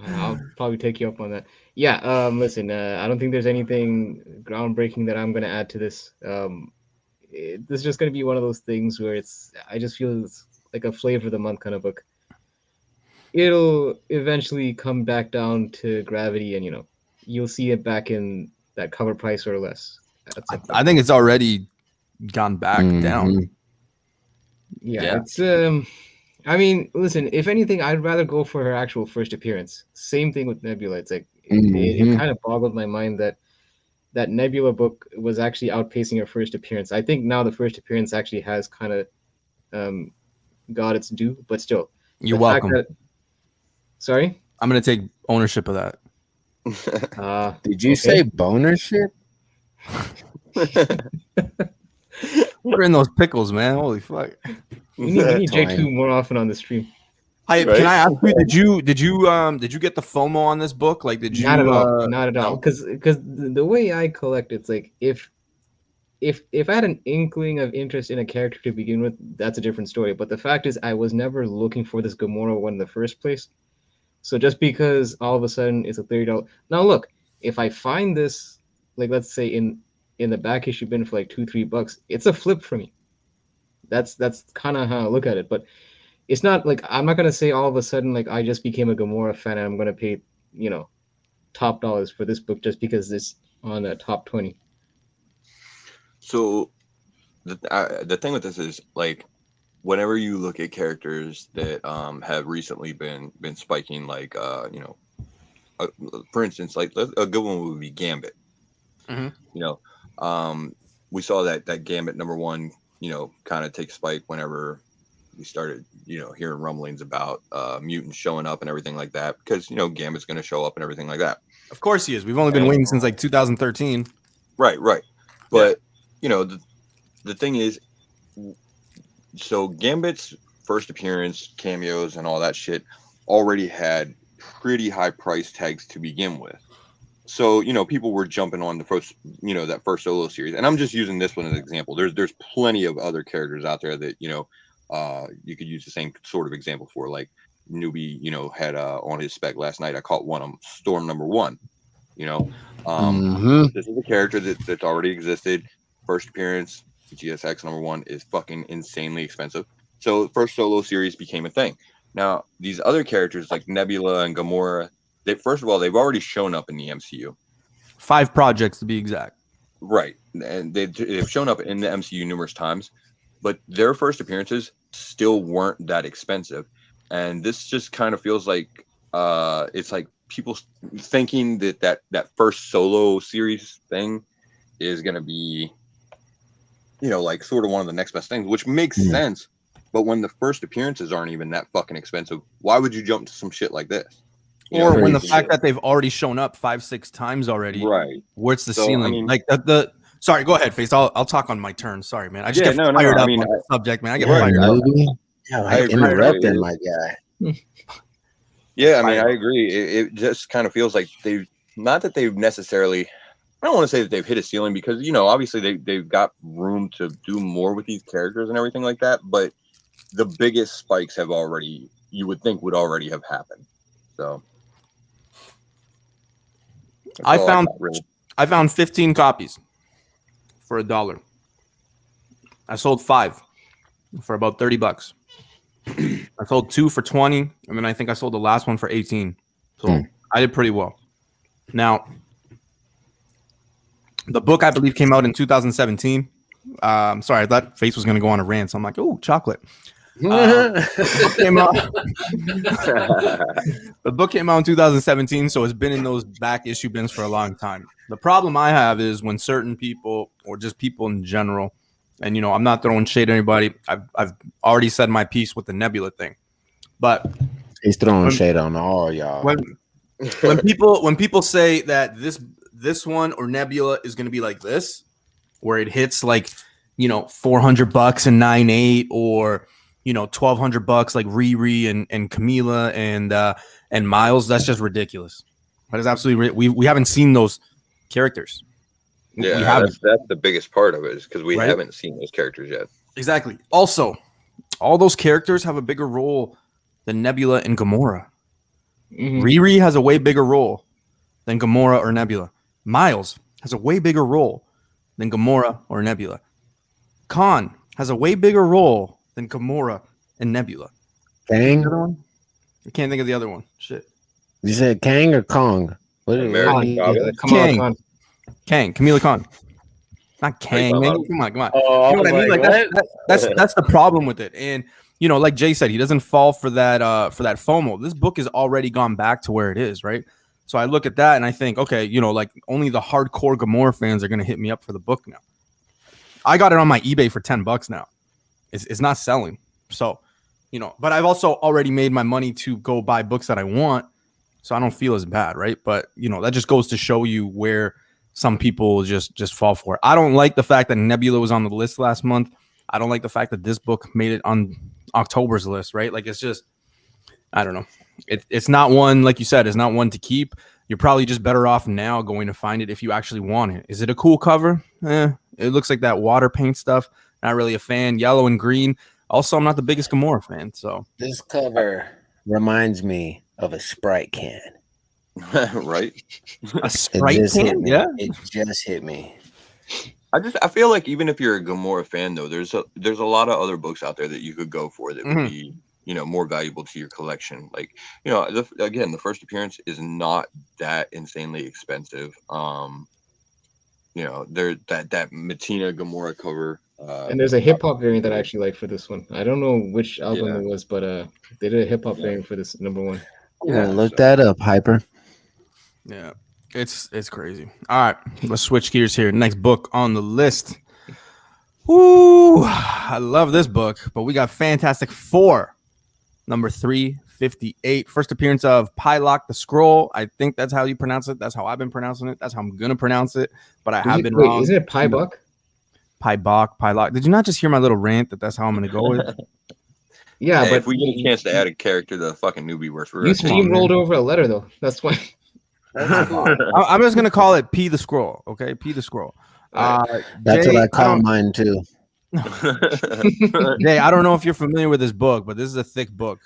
I'll probably take you up on that. Yeah. Listen. I don't think there's anything groundbreaking that I'm gonna add to this. This is just gonna be one of those things where I just feel it's like a flavor of the month kind of book. It'll eventually come back down to gravity, and you'll see it back in that cover price or less. I think it's already gone back down. Yeah, it's I mean, listen, if anything, I'd rather go for her actual first appearance. Same thing with Nebula. It's like it kind of boggled my mind that Nebula book was actually outpacing her first appearance. I think now the first appearance actually has kind of got its due, but still. You're welcome. Sorry? I'm going to take ownership of that. Did you say bonership? We're in those pickles, man. Holy fuck. We need J2 more often on the stream. Can I ask you, did you get the FOMO on this book? Like, did you? Not at all. Because the way I collect, it's like if I had an inkling of interest in a character to begin with, that's a different story. But the fact is, I was never looking for this Gamora one in the first place. So just because all of a sudden it's a $30. Now look, if I find this, like let's say in the back issue bin for like $2-3, it's a flip for me. That's kind of how I look at it. But it's not like I'm not gonna say all of a sudden like I just became a Gamora fan and I'm gonna pay top dollars for this book just because it's on a top 20. So the thing with this is like, whenever you look at characters that have recently been spiking, like for instance, like a good one would be Gambit. Mm-hmm. We saw that Gambit number 1, kind of take spike whenever we started, hearing rumblings about mutants showing up and everything like that, because Gambit's going to show up and everything like that. Of course he is. We've only been waiting since like 2013. Right. But the thing is, so Gambit's first appearance, cameos, and all that shit already had pretty high price tags to begin with. So, people were jumping on the first, that first solo series. And I'm just using this one as an example. There's plenty of other characters out there that, you could use the same sort of example for. Like Newbie, had on his spec last night, I caught one of them, Storm number 1. This is a character that's already existed. First appearance, GSX number 1 is fucking insanely expensive. So first solo series became a thing. Now, these other characters like Nebula and Gamora, first of all, they've already shown up in the MCU. 5 projects to be exact. Right. And they've shown up in the MCU numerous times, but their first appearances still weren't that expensive. And this just kind of feels like it's like people thinking that first solo series thing is going to be, like sort of one of the next best things, which makes sense. But when the first appearances aren't even that fucking expensive, why would you jump to some shit like this? Or when the fact that they've already shown up 5-6 times already, right? Where's the ceiling? I mean, like the sorry, go ahead, Face. I'll talk on my turn. Sorry, man. I just get fired up on the subject, man. I get fired up. I interrupted my guy. Yeah, I mean, I agree. It just kind of feels like they've necessarily. I don't want to say that they've hit a ceiling because obviously they've got room to do more with these characters and everything like that. But the biggest spikes you would think would already have happened. So. I found 15 copies for $1. I sold 5 for about $30. I sold 2 for 20, and then I think I sold the last one for 18. So I did pretty well. Now, the book I believe came out in 2017. Sorry, I thought Face was going to go on a rant, so I'm like, oh, chocolate. The book came out in 2017, so it's been in those back issue bins for a long time. The problem I have is when certain people, or just people in general, and I'm not throwing shade at anybody. I've already said my piece with the Nebula thing, but he's throwing shade on all y'all. When people say that this one or Nebula is going to be like this, where it hits like $400 and 9.8, or $1,200 like Riri and Camila and Miles, that's just ridiculous. That is absolutely we haven't seen those characters. Yeah, that's the biggest part of it, is because we haven't seen those characters yet. Exactly. Also, all those characters have a bigger role than Nebula and Gamora. Mm-hmm. Riri has a way bigger role than Gamora or Nebula. Miles has a way bigger role than Gamora or Nebula. Khan has a way bigger role than Gamora and Nebula. Kang? I can't think of the other one. Shit. You said Kang or Kong? What Kang, Camila Khan. Not Kang, man. Come on. Oh, you know what I mean? Like that's the problem with it. And like Jay said, he doesn't fall for that FOMO. This book has already gone back to where it is, right? So I look at that and I think, okay, like only the hardcore Gamora fans are gonna hit me up for the book now. I got it on my eBay for $10 now. It's not selling. So, but I've also already made my money to go buy books that I want. So I don't feel as bad, right? But that just goes to show you where some people just fall for it. I don't like the fact that Nebula was on the list last month. I don't like the fact that this book made it on October's list, right? Like, it's just, I don't know. It's not one, like you said, it's not one to keep. You're probably just better off now going to find it if you actually want it. Is it a cool cover? It looks like that water paint stuff. Not really a fan. Yellow and green. Also, I'm not the biggest Gamora fan. So this cover reminds me of a Sprite can. Right? A Sprite can? Yeah. It just hit me. I feel like even if you're a Gamora fan, though, there's a lot of other books out there that you could go for that would be more valuable to your collection. Like, again, the first appearance is not that insanely expensive. There that Matina Gamora cover. And there's a hip hop variant that I actually like for this one. I don't know which album it was, but they did a hip hop variant for this number one. Look that up, Hyper. Yeah, it's crazy. All right, let's switch gears here. Next book on the list. Woo! I love this book, but we got Fantastic Four, number 358. First appearance of Pylock the Scroll. I think that's how you pronounce it. That's how I've been pronouncing it. That's how I'm gonna pronounce it. But I have been wrong. Isn't it Pybuck? Pylock. Did you not just hear my little rant that's how I'm gonna go with? Yeah, hey, but if we get a chance to add a character to the fucking newbie works, you steamrolled over a letter though. That's why. I'm just gonna call it P the Scroll. Okay, P the Scroll. That's Jay, what I call mine too. Jay, I don't know if you're familiar with this book, but this is a thick book.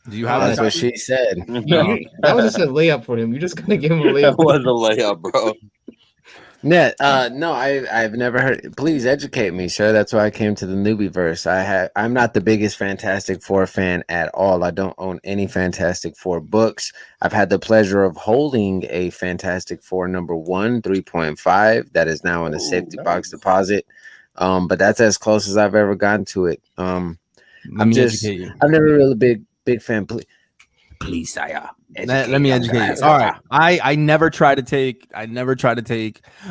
Do you have? That's what she said. That was just a layup for him. You just gotta give him a layup. That was a layup, bro. No, I've never heard. Please educate me, sir. That's why I came to the newbie verse. I'm not the biggest Fantastic Four fan at all. I don't own any Fantastic Four books. I've had the pleasure of holding a Fantastic Four number 1, 3.5 that is now in a safety box deposit. But that's as close as I've ever gotten to it. I've never really big fan. Please, sire. Let me educate you. All right. I never try to take.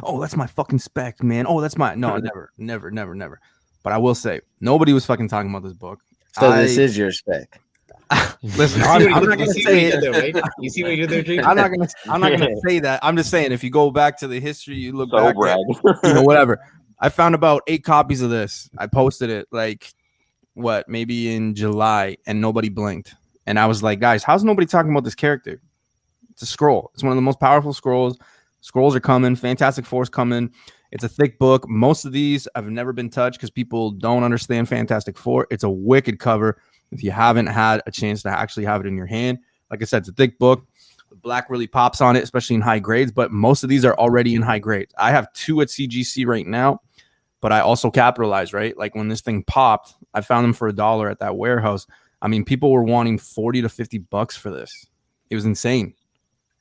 Oh, that's my fucking spec, man. Oh, that's my. No, never. But I will say, nobody was fucking talking about this book. So this is your spec. Listen, I'm not gonna say it. You see what you did there, Jake? I'm not gonna say that. I'm just saying, if you go back to the history, you look back, whatever. I found about 8 copies of this. I posted it maybe in July, and nobody blinked. And I was like, guys, how's nobody talking about this character? It's a scroll. It's one of the most powerful scrolls. Scrolls are coming. Fantastic Four's coming. It's a thick book. Most of these have never been touched because people don't understand Fantastic Four. It's a wicked cover. If you haven't had a chance to actually have it in your hand, like I said, it's a thick book. The black really pops on it, especially in high grades. But most of these are already in high grades. I have 2 at CGC right now, but I also capitalized, right? Like when this thing popped, I found them for $1 at that warehouse. I mean, people were wanting $40 to $50 for this. It was insane.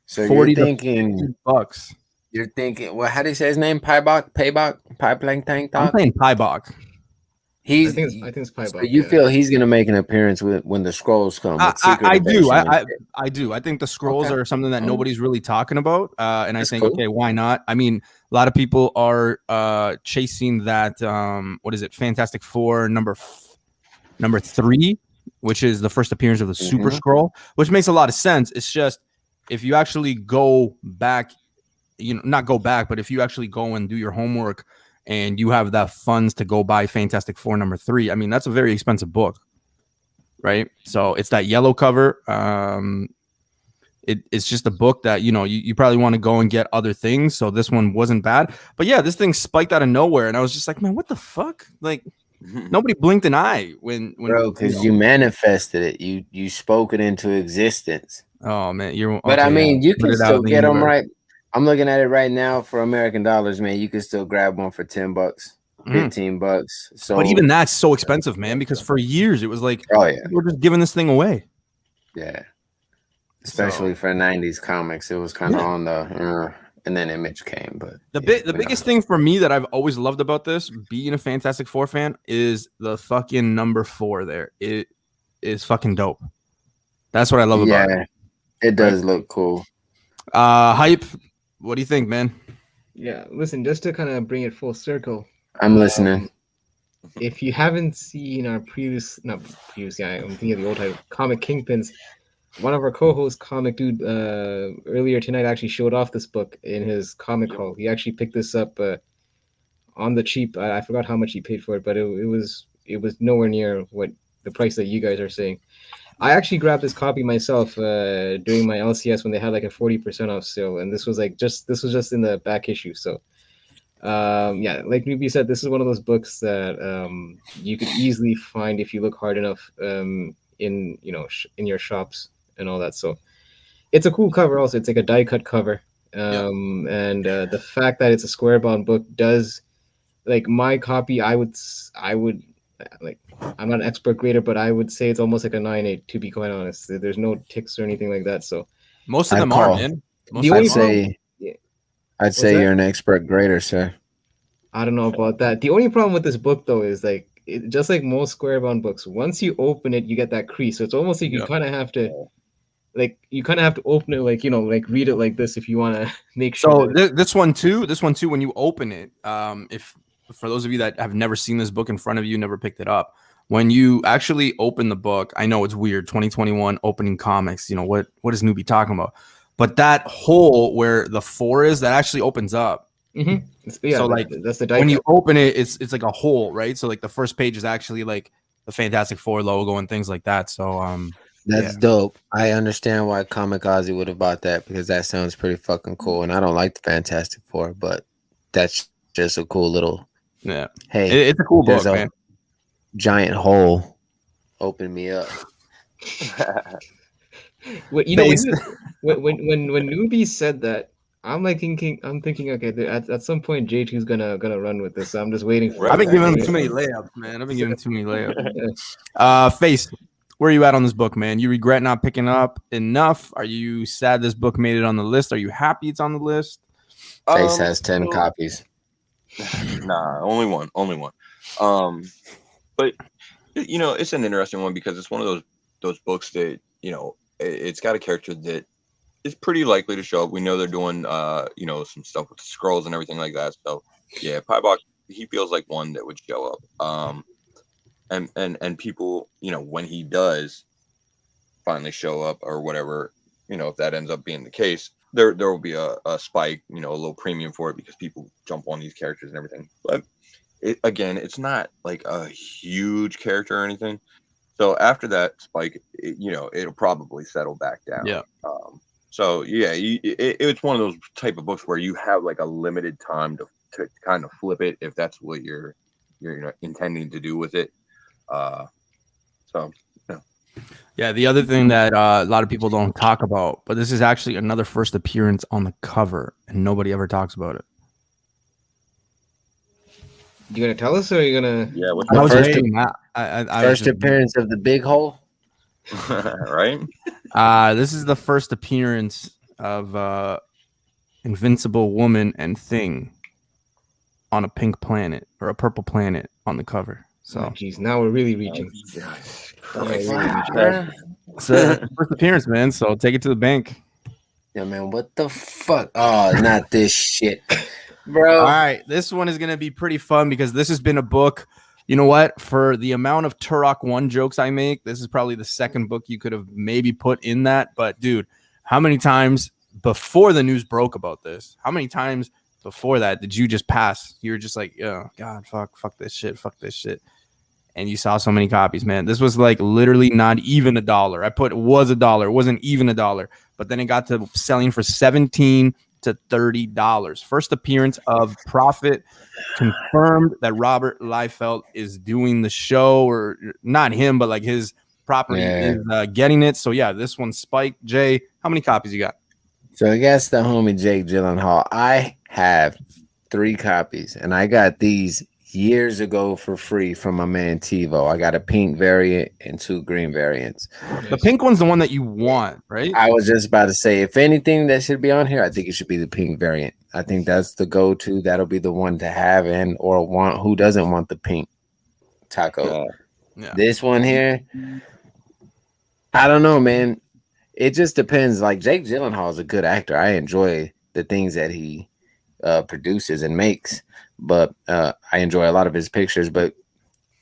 So 40 you're to thinking, $50. well, how do you say his name? Payback, Pipeline Tank I'm Talk. saying Pybok. He's. I think it's So Piebok. you feel he's gonna make an appearance when the scrolls come with secret I do. invasion and shit. I do. I think the scrolls Okay. are something that nobody's really talking about. And I That's think, cool. okay, why not? I mean, a lot of people are chasing that. What is it? Fantastic Four number 3, which is the first appearance of the Super Scroll, which makes a lot of sense. It's just if you actually go back, not go back, but if you actually go and do your homework and you have the funds to go buy Fantastic Four number 3, I mean, that's a very expensive book, right? So it's that yellow cover. It's just a book that, you probably want to go and get other things. So this one wasn't bad. But yeah, this thing spiked out of nowhere. And I was just like, man, what the fuck? Like, nobody blinked an eye when Bro, because you manifested it. You spoke it into existence. Oh, man. But I mean, you can Put it out still in the get them universe. right. I'm looking at it right now for American dollars, man. You can still grab one for $10, $15. So, but even that's so expensive, man, because for years it was like, oh yeah, we're just giving this thing away. Yeah. Especially for 90s comics, it was kind of on the and then Image came. But the biggest thing for me that I've always loved about this, being a Fantastic Four fan, is the fucking number 4 there. It is fucking dope. That's what I love about it. It does look cool. Hype, what do you think, man? Yeah, listen, just to kind of bring it full circle. I'm listening. If you haven't seen our I'm thinking of the old title, Comic Kingpins. One of our co-hosts, Comic Dude, earlier tonight actually showed off this book in his comic haul. He actually picked this up on the cheap. I forgot how much he paid for it, but it was nowhere near what the price that you guys are saying. I actually grabbed this copy myself during my LCS when they had like a 40% off sale, and this was just in the back issue. So, like Newbie said, this is one of those books that you could easily find if you look hard enough in your shops and all that. So it's a cool cover. Also, it's like a die cut cover, and the fact that it's a square bound book does, like, my copy. I would like, I'm not an expert grader, but I would say it's almost like a 9.8, to be quite honest. There's no ticks or anything like that. So most of them are, man. I'd say you're an expert grader, sir. I don't know about that. The only problem with this book, though, is like, just like most square bound books, once you open it, you get that crease. So it's almost like you kind of have to, open it, like, like read it like this if you want to make sure. So this one too, when you open it, if for those of you that have never seen this book in front of you, never picked it up, when you actually open the book, I know it's weird, 2021 opening comics, what is Newbie talking about? But that hole where the 4 is, that actually opens up. Yeah, so like, that's the die when cut. you open it, it's like a hole, right? So like the first page is actually like the Fantastic Four logo and things like that. So that's dope. I understand why Comic Ozzy would have bought that, because that sounds pretty fucking cool. And I don't like the Fantastic Four, but that's just a cool little. Yeah. Hey, it's a cool book, man. Giant hole. Open me up. When Newbie said that, I'm thinking, okay, at some point J2's gonna run with this. So I'm just waiting for. I've been giving him too many layups, man. Face, where are you at on this book, man? You regret not picking up enough? Are you sad this book made it on the list? Are you happy it's on the list? Face has 10 copies. Nah, only one. But it's an interesting one because it's one of those books that it's got a character that is pretty likely to show up. We know they're doing some stuff with the scrolls and everything like that. So yeah, Piebok, he feels like one that would show up. And people, when he does finally show up or whatever, if that ends up being the case, there will be a spike, a little premium for it because people jump on these characters and everything. But it's not like a huge character or anything. So after that spike, it'll probably settle back down. Yeah. So yeah, it's one of those type of books where you have like a limited time to kind of flip it if that's what you're intending to do with it. Yeah, the other thing that a lot of people don't talk about, but this is actually another first appearance on the cover, and nobody ever talks about it. You gonna tell us, or are you gonna? Yeah, first appearance of the big hole. Right? This is the first appearance of Invincible Woman and Thing on a pink planet or a purple planet on the cover. So, Jeez, now we're really reaching. Jesus Yeah, Christ. really reaching. Bruh. it's first appearance, man. So take it to the bank. Yeah, man, what the fuck? Oh, not this shit, All bro. right, this one is gonna be pretty fun because this has been a book. You know what? For the amount of Turok 1 jokes I make, this is probably the second book you could have maybe put in that. But dude, how many times before the news broke about this? How many times before that did you just pass? You were just like, oh God, fuck this shit. And you saw so many copies, man. This was like literally not even $1. I put was $1. It wasn't even $1. But then it got to selling for $17 to $30. First appearance of Prophet. Confirmed that Robert Liefeld is doing the show, or not him, but like his property is getting it. So yeah, this one spiked. Jay, how many copies you got? So I guess the homie Jake Gyllenhaal. I have 3 copies, and I got these years ago for free from my man TiVo. I got a pink variant and 2 green variants. The pink one's the one that you want, right? I was just about to say, if anything that should be on here, I think it should be the pink variant. I think that's the go-to. That'll be the one to have, and or want who doesn't want the pink taco. Yeah. This one here, I don't know, man. It just depends. Like Jake Gyllenhaal is a good actor. I enjoy the things that he produces and makes, but I enjoy a lot of his pictures. But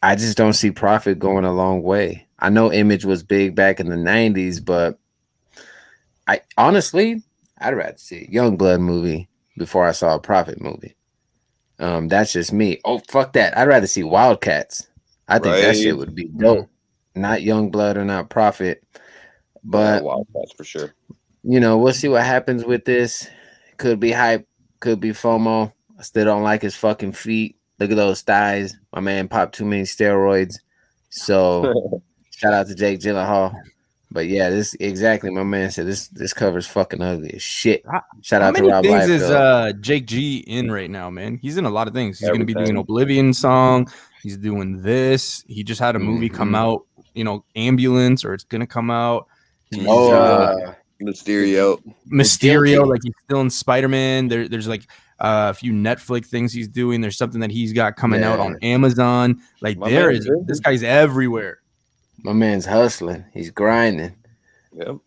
I just don't see Prophet going a long way. I know Image was big back in the 90s, but I honestly, I'd rather see a Youngblood movie before I saw a Prophet movie. That's just me. Oh, fuck that. I'd rather see Wildcats. I think that shit would be dope. Not Youngblood or not Prophet. But Wildcats for sure. You know, we'll see what happens with this. Could be hype, could be FOMO. I still don't like his fucking feet. Look at those thighs. My man popped too many steroids. So shout out to Jake Gyllenhaal. But yeah, this exactly. My man said this cover's fucking ugly as shit. Shout out to Rob How many things Liefeld. is Jake G in right now, man? He's in a lot of things. He's going to be doing Everything. Oblivion song. He's doing this. He just had a movie come out, you know, Ambulance, or it's going to come out. He's Mysterio. Mysterio, like he's still in Spider-Man. There's like a few Netflix things he's doing. There's something that he's got coming out on Amazon. Like this guy's everywhere. My man's hustling. He's grinding. Yep.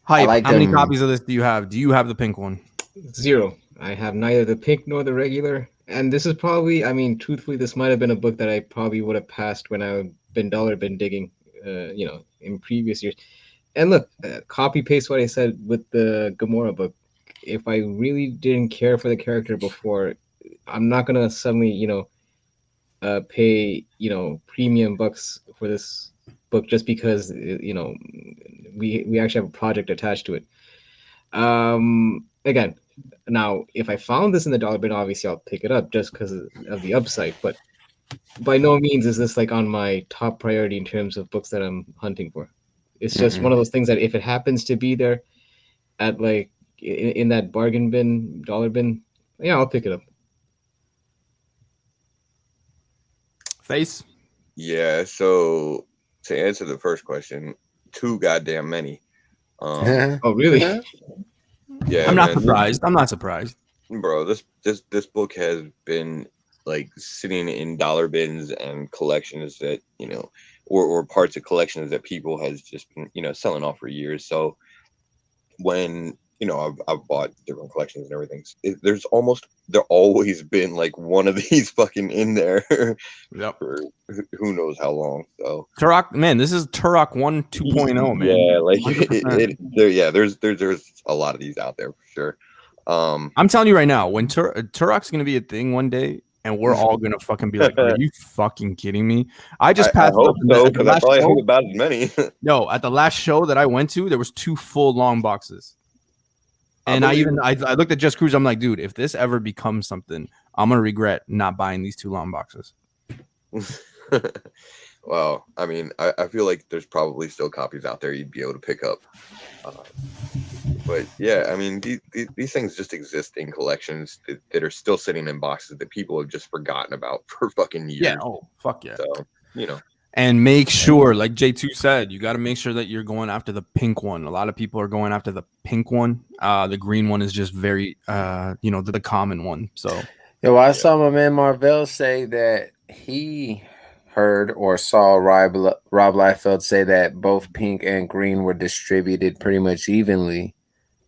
Hype. like How many them. copies of this do you have? Do you have the pink one? 0. I have neither the pink nor the regular. And this is probably, I mean, truthfully, this might have been a book that I probably would have passed when I've been digging, you know, in previous years. And look, copy paste what I said with the Gamora book. If I really didn't care for the character before, I'm not gonna suddenly, you know, pay, you know, premium bucks for this book just because, you know, we actually have a project attached to it. Again, now if I found this in the dollar bin, obviously I'll pick it up just because of the upside. But by no means is this like on my top priority in terms of books that I'm hunting for. It's just one of those things that if it happens to be there at like in that bargain bin, dollar bin, yeah, I'll pick it up. Face. Yeah, so to answer the first question, 2 goddamn many. Oh, really? Yeah, I'm not surprised. I'm not surprised. Bro, this book has been like sitting in dollar bins and collections that, you know, or parts of collections that people has just been, you know, selling off for years. So when, you know, I've bought different collections and everything, there always been like one of these fucking in there for who knows how long. So Turok, man, this is Turok 1 2.0, man. Yeah, like there's a lot of these out there for sure. I'm telling you right now, when Turok's gonna be a thing one day, and we're all gonna fucking be like, "Are you fucking kidding me?" I just passed. I hope so, because I probably have about as many. No, at the last show that I went to, there was 2 full long boxes, and I looked at Just Cruise. I'm like, dude, if this ever becomes something, I'm gonna regret not buying these 2 long boxes. Well, I mean, I feel like there's probably still copies out there you'd be able to pick up. But yeah, I mean, these things just exist in collections that are still sitting in boxes that people have just forgotten about for fucking years. Yeah. Oh, fuck yeah. So, you know. And make sure, like J2 said, you got to make sure that you're going after the pink one. A lot of people are going after the pink one. The green one is just very, the common one. So, I saw my man Marvell say that he heard or saw Rob Liefeld say that both pink and green were distributed pretty much evenly.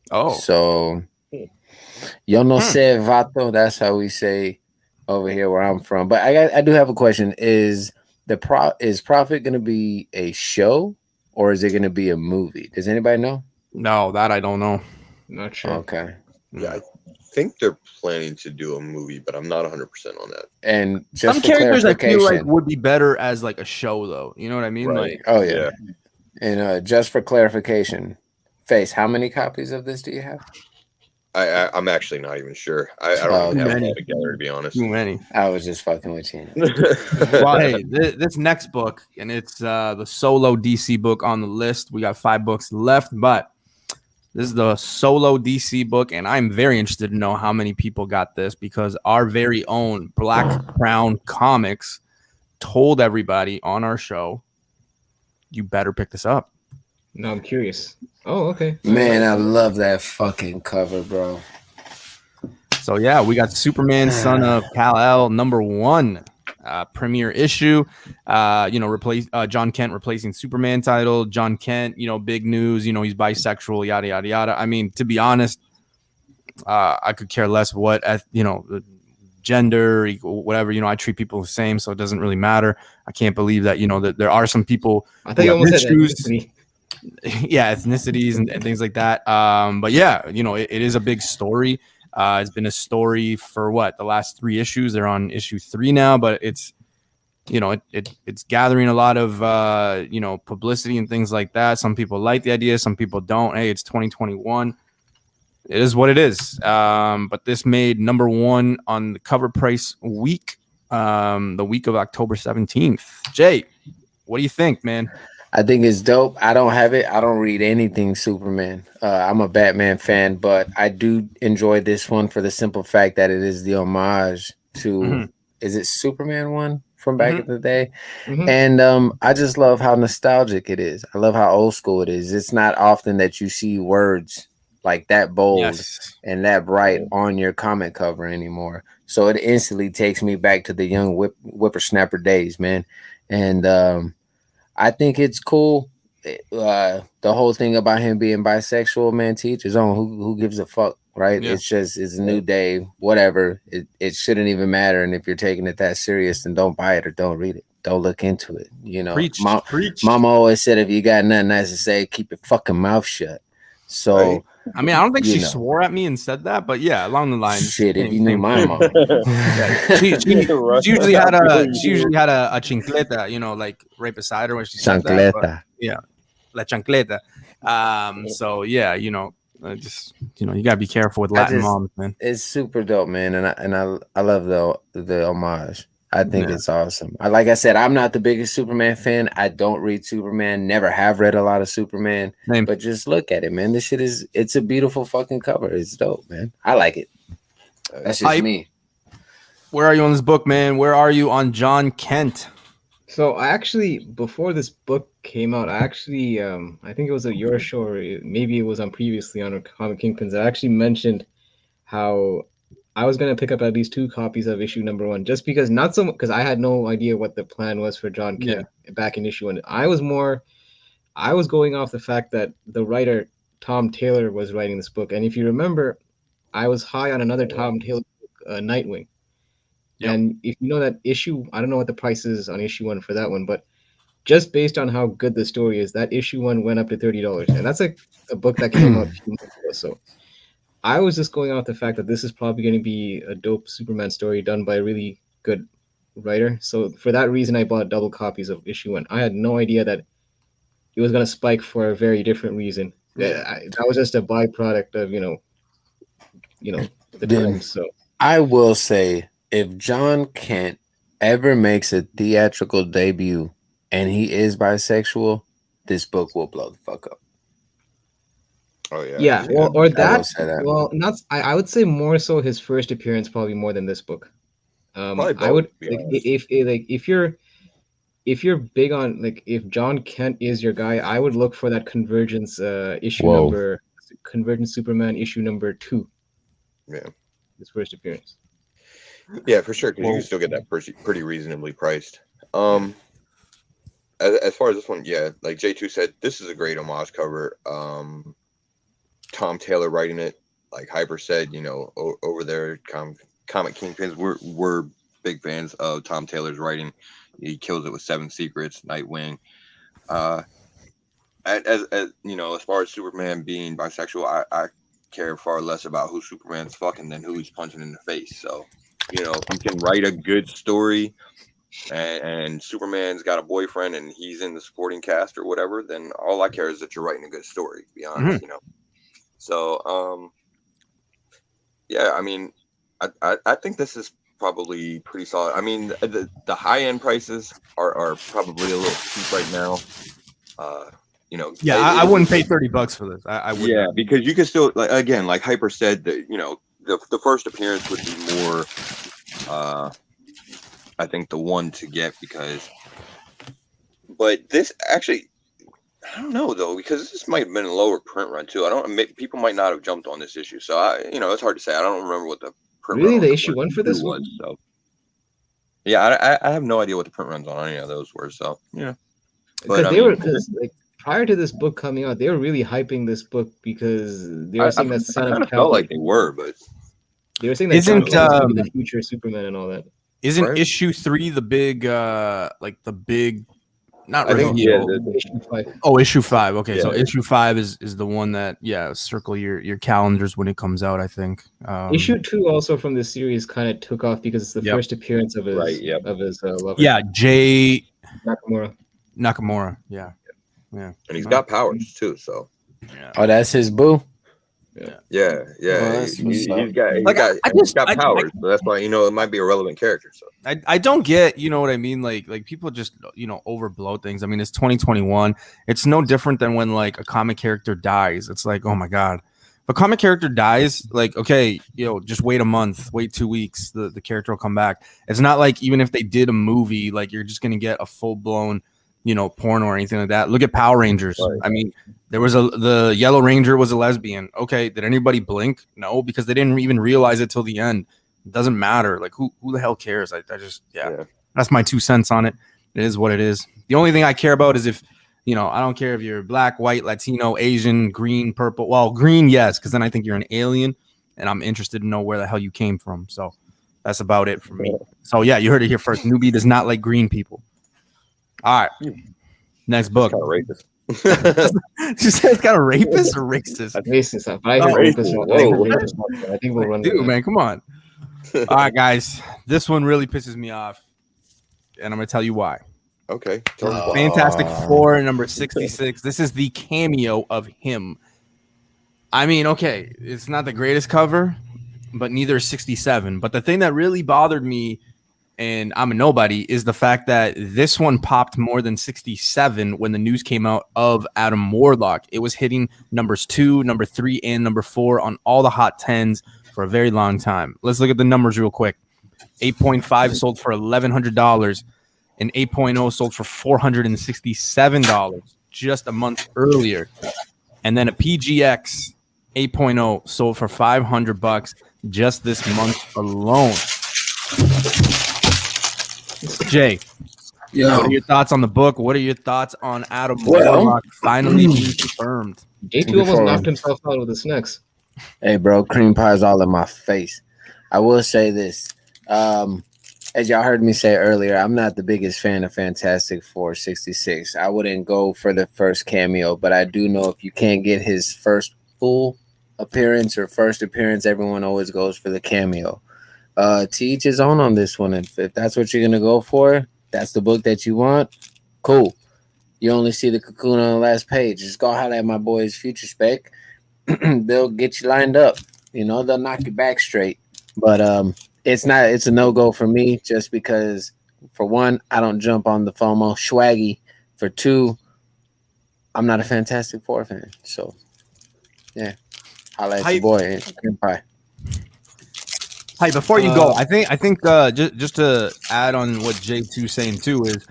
So, yo no sé, vato. That's how we say over here where I'm from. But I do have a question. Is Prophet going to be a show or is it going to be a movie? Does anybody know? No, that I don't know. Not sure. Okay. Yeah, I think they're planning to do a movie, but I'm not 100% on that. And just some for characters I feel like clarification, would be better as like a show, though. You know what I mean? Right. Like, oh yeah. And just for clarification, Face, how many copies of this do you have? I'm actually not even sure. I don't even have it all together, to be honest. too many. I was just fucking with you. Well, hey, this next book, and it's the solo DC book on the list. We got 5 books left, but this is the solo DC book, and I'm very interested to know how many people got this because our very own Black Crown Comics told everybody on our show, you better pick this up. No, I'm curious. Oh, okay. Man, I love that fucking cover, bro. So yeah, we got Superman, Son of Kal-El, #1, premiere issue. Replace John Kent replacing Superman title. John Kent, big news. He's bisexual. Yada yada yada. I mean, to be honest, I could care less what gender, whatever. I treat people the same, so it doesn't really matter. I can't believe that that there are some people. I thought you almost said ethnicity. Yeah, ethnicities and things like that. But yeah, it is a big story. It's been a story for the last 3 issues. They're on issue 3 now, but it's it's gathering a lot of publicity and things like that. Some people like the idea, some people don't. Hey, it's 2021. It is what it is. But this made #1 on the cover price week, the week of October 17th. Jay, what do you think, man? I think it's dope. I don't have it. I don't read anything Superman. I'm a Batman fan, but I do enjoy this one for the simple fact that it is the homage to, is it Superman 1 from back in the day? And I just love how nostalgic it is. I love how old school it is. It's not often that you see words like that bold and that bright on your comic cover anymore. So it instantly takes me back to the young whippersnapper days, man. And I think it's cool. The whole thing about him being bisexual, man, to each his own. Who gives a fuck, right? Yeah. It's a new day, whatever. It shouldn't even matter. And if you're taking it that serious, then don't buy it or don't read it. Don't look into it. Preach. Mama always said, if you got nothing nice to say, keep your fucking mouth shut. So, right. I mean, I don't think she swore at me and said that, but yeah, along the line. Shit, if you knew my mom, she usually had a chancleta, like right beside her when she said that. But, yeah, la chancleta. So yeah, just you gotta be careful with Latin moms, man. It's super dope, man, and I love the homage. I think it's awesome. Like I said, I'm not the biggest Superman fan. I don't read Superman. Never have read a lot of Superman. Same. But just look at it, man. This shit it's a beautiful fucking cover. It's dope, man. I like it. That's just me. Where are you on this book, man? Where are you on John Kent? So I actually, before this book came out, I think it was at your show, or maybe it was on previously on Comic Kingpins. I actually mentioned how I was gonna pick up at least 2 copies of issue #1, just because because I had no idea what the plan was for John Kent back in issue 1. I was going off the fact that the writer Tom Taylor was writing this book, and if you remember, I was high on another Tom Taylor book, Nightwing. Yep. And if you know that issue, I don't know what the price is on issue 1 for that one, but just based on how good the story is, that issue 1 went up to $30, and that's a book that came out a few months ago. So I was just going off the fact that this is probably going to be a dope Superman story done by a really good writer. So for that reason, I bought double copies of issue 1. I had no idea that it was going to spike for a very different reason. That was just a byproduct of the times. So I will say, if John Kent ever makes a theatrical debut and he is bisexual, this book will blow the fuck up. Oh yeah. Yeah. Well, or that. Well, not. I would say more so his first appearance, probably more than this book. I would if you're if you're big on like if John Kent is your guy, I would look for that Convergence Whoa. Convergence Superman issue number 2. Yeah. His first appearance. Yeah, for sure, because you Whoa. can still get that pretty reasonably priced. As far as this one, yeah, like J2 said, this is a great homage cover. Tom Taylor writing it, like Hyper said, you know, over there, Comic Kingpins, we're big fans of Tom Taylor's writing. He kills it with Seven Secrets, Nightwing. As you know, as far as Superman being bisexual, I care far less about who Superman's fucking than who he's punching in the face. So, you know, if you can write a good story and Superman's got a boyfriend and he's in the supporting cast or whatever, then all I care is that you're writing a good story, to be honest, you know. So, yeah, I mean, I think this is probably pretty solid. I mean, the high end prices are probably a little cheap right now. You know, Yeah, I wouldn't pay $30 for this. I would. Yeah, because you can still, like, again, like Hyper said, that, you know, the first appearance would be more, I think, the one to get, because, but this actually, I don't know though, because this might have been a lower print run too. People might not have jumped on this issue, so you know, it's hard to say. I don't remember what the print Really, run the on issue 1 for this was. one? So yeah, I have no idea what the print runs on any of those were. So yeah, Because because like prior to this book coming out, they were really hyping this book because they were saying that Son of kind of Cal, felt like they were, but they were saying that Son of Isn't Cal was gonna be the future Superman and all that. isn't Right. issue 3 the big like the big not I think reveal? Issue 5. Oh, issue 5. Okay, so Yeah. issue 5 is the one that circle your calendars when it comes out, I think. Issue 2 also from this series kind of took off because it's the Yep. first appearance of his lover. Yeah, Jay Nakamura. Yeah. and he's got powers too. So Oh, that's his boo. yeah, Well, that's he's what's up. got powers, so that's why, you know, it might be a relevant character. So I don't get, you know what I mean? Like people just, you know, overblow things. I mean, it's 2021. It's no different than when like a comic character dies. It's like, oh my God. If a comic character dies, like, okay, you know, just wait a month, wait 2 weeks, the character will come back. It's not like even if they did a movie, like you're just gonna get a full-blown, you know, porn or anything like that. Look at Power Rangers. Right. I mean, the Yellow Ranger was a lesbian. Okay, did anybody blink? No, because they didn't even realize it till the end. It doesn't matter. Like who the hell cares? I just that's my 2 cents on it. It is what it is. The only thing I care about is if, you know, I don't care if you're black, white, Latino, Asian, green, purple. Well, green, yes, because then I think you're an alien, and I'm interested to know where the hell you came from. So that's about it for me. So yeah, you heard it here first. Newbie does not like green people. All right, next book. kind of racist. She said it's got a rapist or racist? Racist. I heard rapist. I think we'll run. Dude, man, come on. All right, guys, this one really pisses me off, and I'm gonna tell you why. Okay. Fantastic Four number 66. This is the cameo of him. I mean, okay, it's not the greatest cover, but neither is 67. But the thing that really bothered me, and I'm a nobody, is the fact that this one popped more than 67 when the news came out of Adam Warlock. It was hitting numbers 2, number 3, and number 4 on all the hot 10s for a very long time. Let's look at the numbers real quick. 8.5 sold for $1,100, and 8.0 sold for $467 just a month earlier. And then a PGX 8.0 sold for $500 just this month alone. Jay, what are your thoughts on the book? What are your thoughts on Adam Warlock finally being confirmed? J2 almost knocked himself out with the snacks. Hey, bro, cream pie is all in my face. I will say this. As y'all heard me say earlier, I'm not the biggest fan of Fantastic Four 66. I wouldn't go for the first cameo, but I do know if you can't get his first full appearance or first appearance, everyone always goes for the cameo. To each his own on this one. If that's what you're going to go for, that's the book that you want, cool. You only see the cocoon on the last page. Just go holler at my boys Future Spec. They'll get you lined up. You know, they'll knock your back straight. But it's a no-go for me just because, for one, I don't jump on the FOMO swaggy. For two, I'm not a Fantastic Four fan. So, yeah. Holla at your boy. Cream pie. Hey, before you go, I think just to add on what J2 saying too is,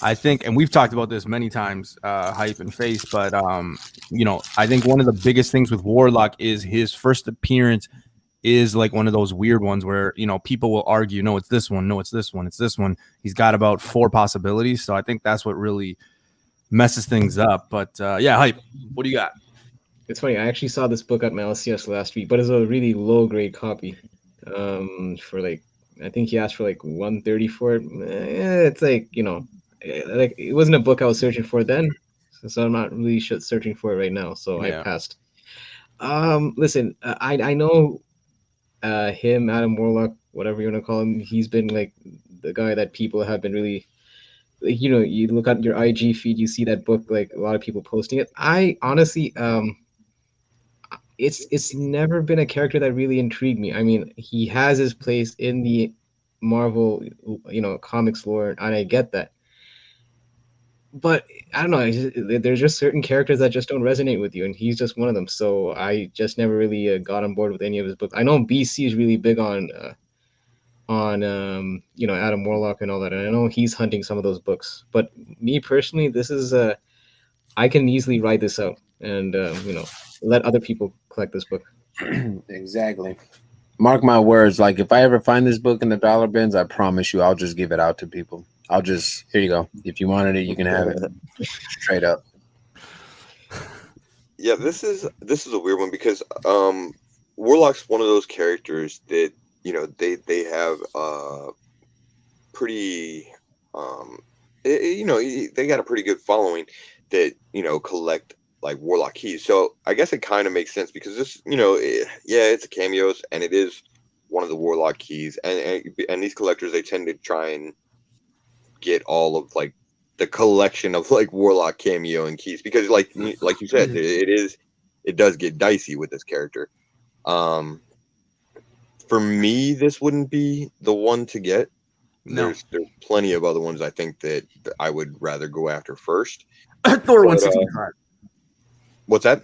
I think, and we've talked about this many times, hype and face, but I think one of the biggest things with Warlock is his first appearance is like one of those weird ones where people will argue, no, it's this one, no, it's this one, it's this one. He's got about 4 possibilities, so I think that's what really messes things up. But yeah, hype. What do you got? It's funny. I actually saw this book at my LCS last week, but it's a really low grade copy. For like, I think he asked for like 130 for it. It's like like it wasn't a book I was searching for then, so I'm not really searching for it right now. So I passed. Listen, I know him, Adam Warlock, whatever you want to call him. He's been like the guy that people have been really. Like, you look at your IG feed, you see that book, like a lot of people posting it. I honestly, it's never been a character that really intrigued me. I mean, he has his place in the Marvel, comics lore, and I get that. But I don't know. There's just certain characters that just don't resonate with you, and he's just one of them. So I just never really got on board with any of his books. I know BC is really big on Adam Warlock and all that, and I know he's hunting some of those books. But me personally, this is I can easily write this out and let other people collect this book. Exactly. Mark my words. Like if I ever find this book in the dollar bins, I promise you, I'll just give it out to people. Here you go. If you wanted it, you can have it. Straight up. Yeah, this is a weird one because Warlock's one of those characters that they have pretty they got a pretty good following that collect like Warlock keys. So I guess it kind of makes sense because this it's a cameos and it is one of the Warlock keys, and these collectors, they tend to try and get all of like the collection of like Warlock cameo and keys because like you said, it does get dicey with this character. For me, this wouldn't be the one to get. No. There's plenty of other ones I think that I would rather go after first. Thor 165. What's that?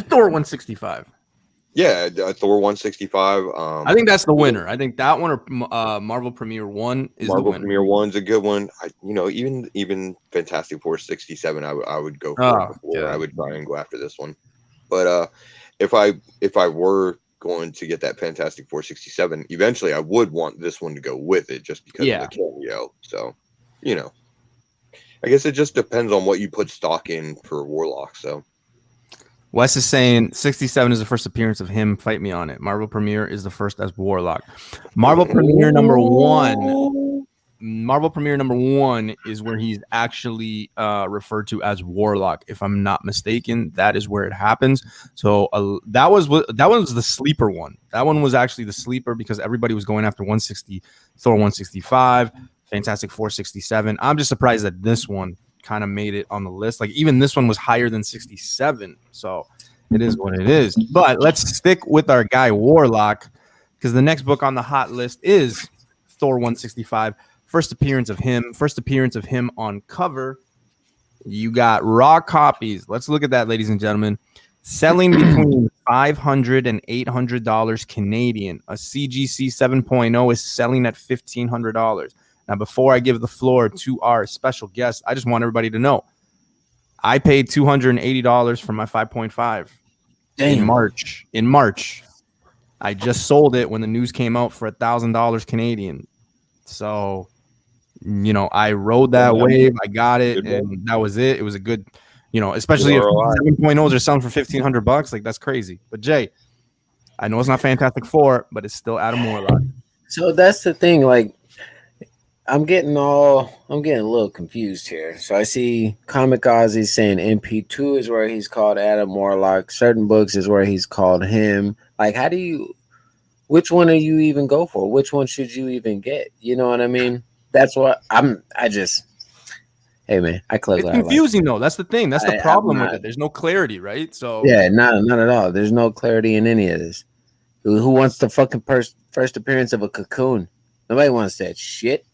Thor 165. Yeah, Thor 165. I think that's the winner. I think that one or Marvel Premiere 1 is the winner. Marvel Premiere 1's a good one. Even Fantastic Four 67, I would go for it before. Yeah. I would try and go after this one. But if I were going to get that Fantastic Four 67, eventually I would want this one to go with it just because of the cameo. So, I guess it just depends on what you put stock in for Warlock. So Wes is saying 67 is the first appearance of him. Fight me on it. Marvel Premiere is the first as Warlock. Marvel Premiere number 1. Marvel Premiere number 1 is where he's actually referred to as Warlock. If I'm not mistaken, that is where it happens. So that was the sleeper one. That one was actually the sleeper because everybody was going after 160, Thor 165, Fantastic Four 67. I'm just surprised that this one kind of made it on the list. Like even this one was higher than 67. So it is what it is. But let's stick with our guy Warlock because the next book on the hot list is Thor 165. First appearance of him on cover. You got raw copies. Let's look at that, ladies and gentlemen. Selling between $500 and $800 Canadian. A CGC 7.0 is selling at $1,500. Now, before I give the floor to our special guest, I just want everybody to know I paid $280 for my 5.5 in March. I just sold it when the news came out for $1,000 Canadian. So, I rode that wave. I got it, and that was it. It was a good, especially if 7.0s are selling for $1,500. Like that's crazy. But Jay, I know it's not Fantastic Four, but it's still Adam Warlock. So that's the thing. Like, I'm getting a little confused here. So I see Comic Ozzy saying MP2 is where he's called Adam Warlock. Certain books is where he's called him. Like, which one do you even go for? Which one should you even get? You know what I mean? That's what hey man, I close. It's confusing though. That's the thing. That's the problem with it. There's no clarity, right? So yeah, not at all. There's no clarity in any of this. Who wants the fucking first appearance of a Cocoon? Nobody wants that shit.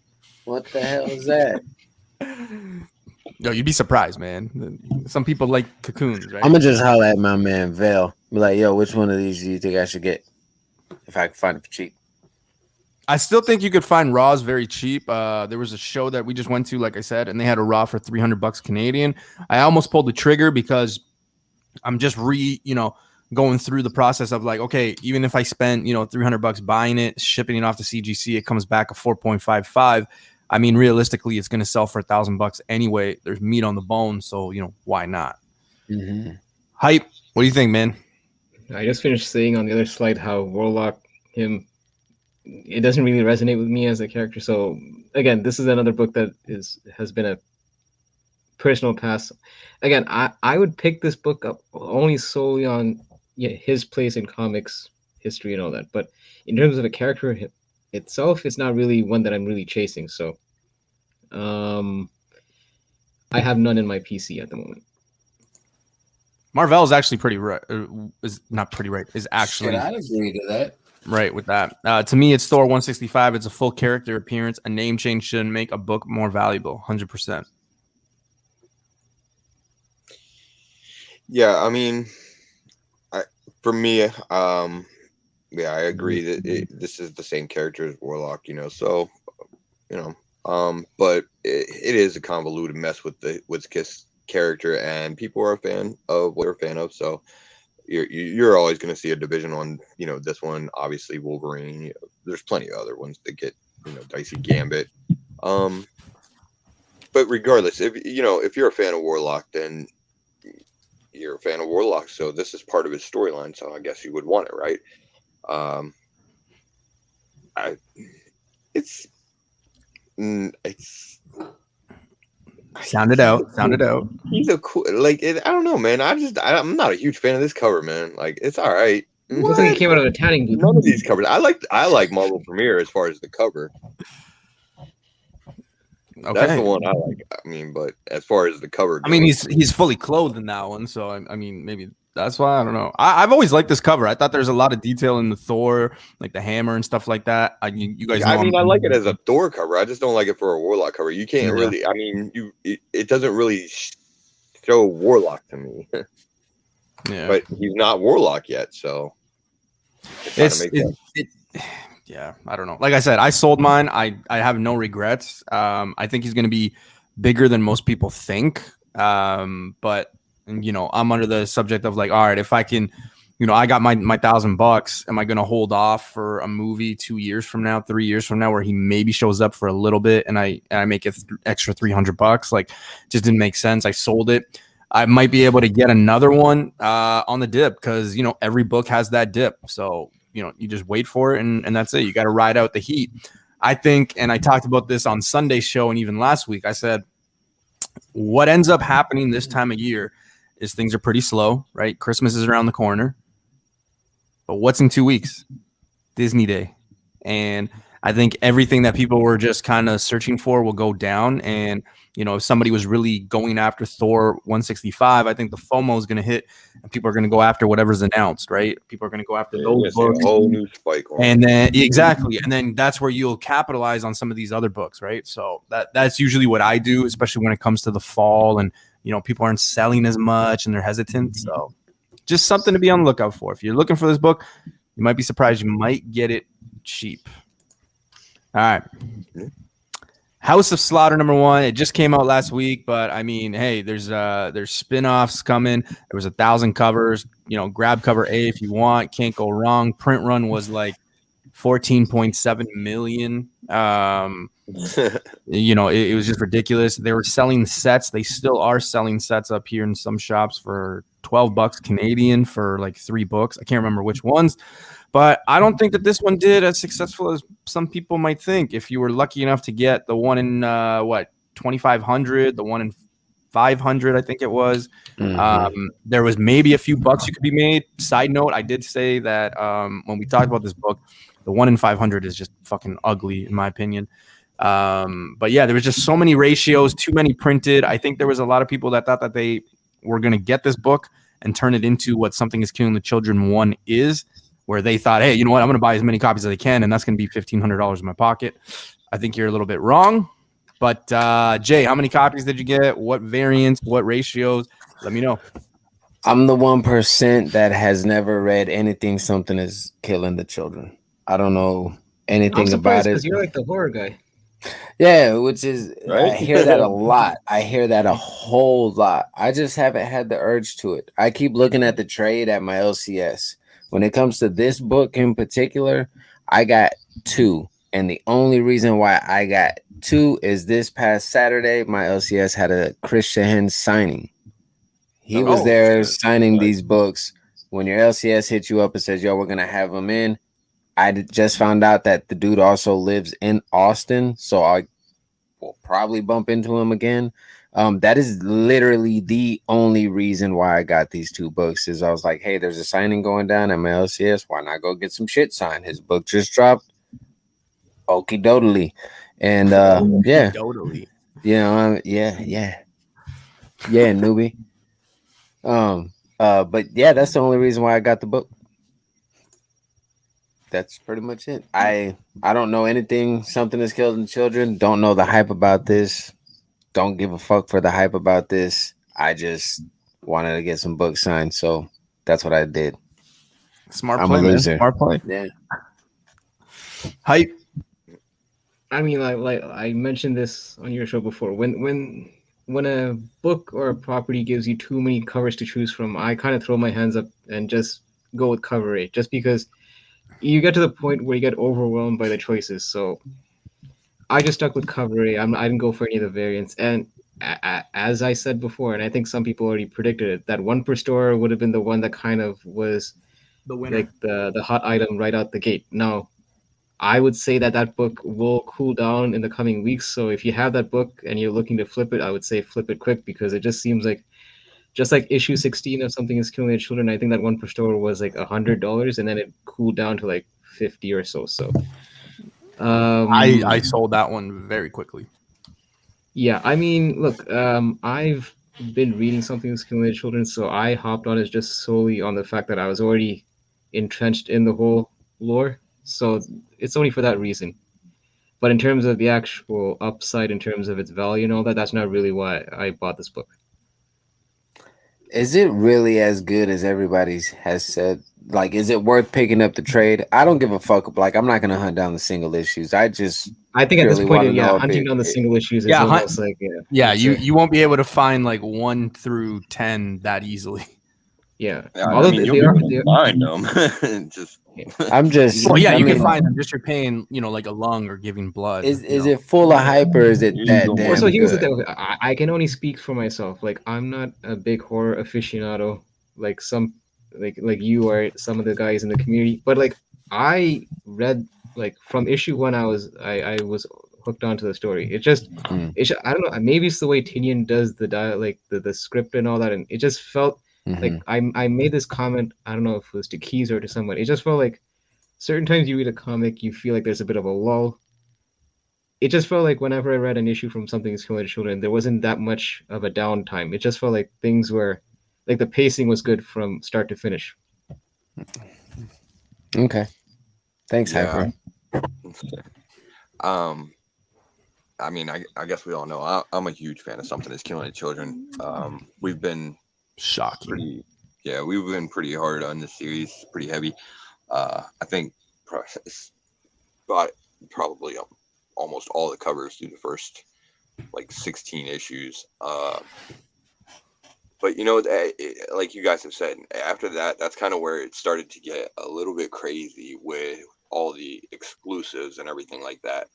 What the hell is that? Yo, you'd be surprised, man. Some people like Cocoons, right? I'm gonna just holler at my man Vale. Be like, yo, which one of these do you think I should get if I can find it for cheap? I still think you could find raws very cheap. There was a show that we just went to, like I said, and they had a raw for $300 Canadian. I almost pulled the trigger because I'm just going through the process of like, okay, even if I spend, $300 buying it, shipping it off to CGC, it comes back a 4.55. I mean, realistically, it's going to sell for $1,000 anyway. There's meat on the bone. So, why not? Mm-hmm. Hype. What do you think, man? I just finished saying on the other slide how Warlock, it doesn't really resonate with me as a character. So again, this is another book that has been a personal pass. Again, I would pick this book up only solely on his place in comics history and all that. But in terms of a character itself, it's not really one that I'm really chasing. So I have none in my PC at the moment. Marvel is actually pretty right. Is not pretty right. Is actually. I'd agree to that. Right with that. To me, it's Thor 165. It's a full character appearance. A name change shouldn't make a book more valuable. 100%. Yeah, I mean, for me, I agree that this is the same character as Warlock, so, but it is a convoluted mess with Kiss character, and people are a fan of what they're a fan of, so you're always going to see a division on, this one, obviously Wolverine. There's plenty of other ones that get, dicey. Gambit. But regardless, if you're a fan of Warlock, then you're a fan of Warlock, so this is part of his storyline, so I guess you would want it, right? It's Sound it out. He's a cool, I don't know, man. I'm not a huge fan of this cover, man. Like, it's all right. It looks like it came out of a tanning booth. None of these covers. I like Marvel Premiere as far as the cover. Okay. That's the one I like. I mean, but as far as the cover, I mean, he's fully clothed in that one, so I mean, maybe that's why. I don't know. I've always liked this cover. I thought there's a lot of detail in the Thor, like the hammer and stuff like that. You guys know. I mean, I like it as a Thor cover. I just don't like it for a Warlock cover. You can't really. I mean, it doesn't really show Warlock to me. Yeah, but he's not Warlock yet, so yeah, I don't know. Like I said, I sold mine. I have no regrets. I think he's going to be bigger than most people think. But I'm under the subject of like, all right, if I can, I got my $1,000. Am I going to hold off for a movie 2 years from now, 3 years from now, where he maybe shows up for a little bit and I make it extra $300? Like, just didn't make sense. I sold it. I might be able to get another one on the dip because every book has that dip. So you just wait for it and that's it. You got to ride out the heat. I think, and I talked about this on Sunday's show and even last week, I said, what ends up happening this time of year is things are pretty slow, right? Christmas is around the corner. But what's in 2 weeks? Disney Day. And I think everything that people were just kind of searching for will go down. And, if somebody was really going after Thor 165, I think the FOMO is going to hit and people are going to go after whatever's announced, right? People are going to go after those books. A whole new spike on and then exactly. And then that's where you'll capitalize on some of these other books, right? So that's usually what I do, especially when it comes to the fall and, people aren't selling as much and they're hesitant. So just something to be on the lookout for. If you're looking for this book, you might be surprised. You might get it cheap. All right. House of Slaughter #1. It just came out last week, but I mean, hey, there's spin-offs coming. There was 1,000 covers. Grab cover A if you want. Can't go wrong. Print run was like 14.7 million. It was just ridiculous. They were selling sets. They still are selling sets up here in some shops for $12 Canadian for like 3 books. I can't remember which ones. But I don't think that this one did as successful as some people might think. If you were lucky enough to get the one in 2,500, the one in 500, I think it was. There was maybe a few bucks you could be made. Side note, I did say that when we talked about this book, the one in 500 is just fucking ugly in my opinion. But yeah, there was just so many ratios, too many printed. I think there was a lot of people that thought that they were going to get this book and turn it into what Something is Killing the Children 1 is. Where they thought, hey, you know what? I'm going to buy as many copies as I can, and that's going to be $1,500 in my pocket. I think you're a little bit wrong. But, Jay, how many copies did you get? What variants? What ratios? Let me know. I'm the 1% that has never read anything Something is Killing the Children. I don't know anything about surprised it. because you're like the horror guy. Yeah, which is I Right? hear that a lot. I hear that a whole lot. I just haven't had the urge to it. I keep looking at the trade at my LCS. When it comes to this book in particular, I got 2. And the only reason why I got 2 is this past Saturday, my LCS had a Christian signing. He was Oh, there shit. signing Nice. these books. When your LCS hits you up and says, yo, we're going to have him in, just found out that the dude also lives in Austin. So I will probably bump into him again. That is literally the only reason why I got these 2 books is I was like, hey, there's a signing going down at my LCS. Why not go get some shit signed? His book just dropped. Okie doodly. And yeah, Totally. yeah, newbie. But yeah, that's the only reason why I got the book. That's pretty much it. I don't know anything. Something is killing children. Don't know the hype about this. Don't give a fuck for the hype about this. I just wanted to get some books signed, so that's what I did. Smart I'm play, a man. loser. Smart play. Yeah. Hype. I mean, like I mentioned this on your show before. When a book or a property gives you too many covers to choose from, I kind of throw my hands up and just go with cover A, just because you get to the point where you get overwhelmed by the choices. So I just stuck with cover A. I didn't go for any of the variants. And as I said before, and I think some people already predicted it, that one per store would have been the one that kind of was The winner. like the hot item right out the gate. Now, I would say that that book will cool down in the coming weeks. So if you have that book and you're looking to flip it, I would say flip it quick because it just seems like just like issue 16 of Something is Killing the Children. I think that one per store was like $100 and then it cooled down to like 50 or so. So I sold that one very quickly. yeah, I mean, look, I've been reading Something is Killing the Children, so I hopped on it just solely on the fact that I was already entrenched in the whole lore. So it's only for that reason. But in terms of the actual upside, in terms of its value and all that, that's not really why I bought this book. Is it really as good as everybody has said? Like, is it worth picking up the trade? I don't give a fuck. Like, I'm not gonna hunt down the single issues. I just I think at this purely point, want to know if hunting down the single issues is Yeah, almost like Yeah, it's you won't be able to find like 1 through 10 that easily. yeah. Yeah, Although I mean, you'll they be are, able to find them. Just I'm just. Well, yeah, I you mean, can find them. Just you're paying, like a lung or giving blood. is you know. it full of hype or is it You that go more. Well, so damn here's the good? thing. I can only speak for myself. Like, I'm not a big horror aficionado, like some, like you are, some of the guys in the community. But like, I read like from issue 1, I was hooked onto the story. It just, Mm. I don't know. Maybe it's the way Tinian does the like the script and all that, and it just felt like Mhm. I made this comment. I don't know if it was to Keys or to someone. It just felt like certain times you read a comic, you feel like there's a bit of a lull. It just felt like whenever I read an issue from Something is Killing the Children, there wasn't that much of a downtime. It just felt like things were like the pacing was good from start to finish. Okay. Thanks, Yeah. Hyper. I mean, I guess we all know I'm a huge fan of Something is Killing the Children. We've been Shocking. we've been pretty hard on this series, pretty heavy. I think bought probably almost all the covers through the first like 16 issues. But like you guys have said, after that, that's kind of where it started to get a little bit crazy with all the exclusives and everything like that.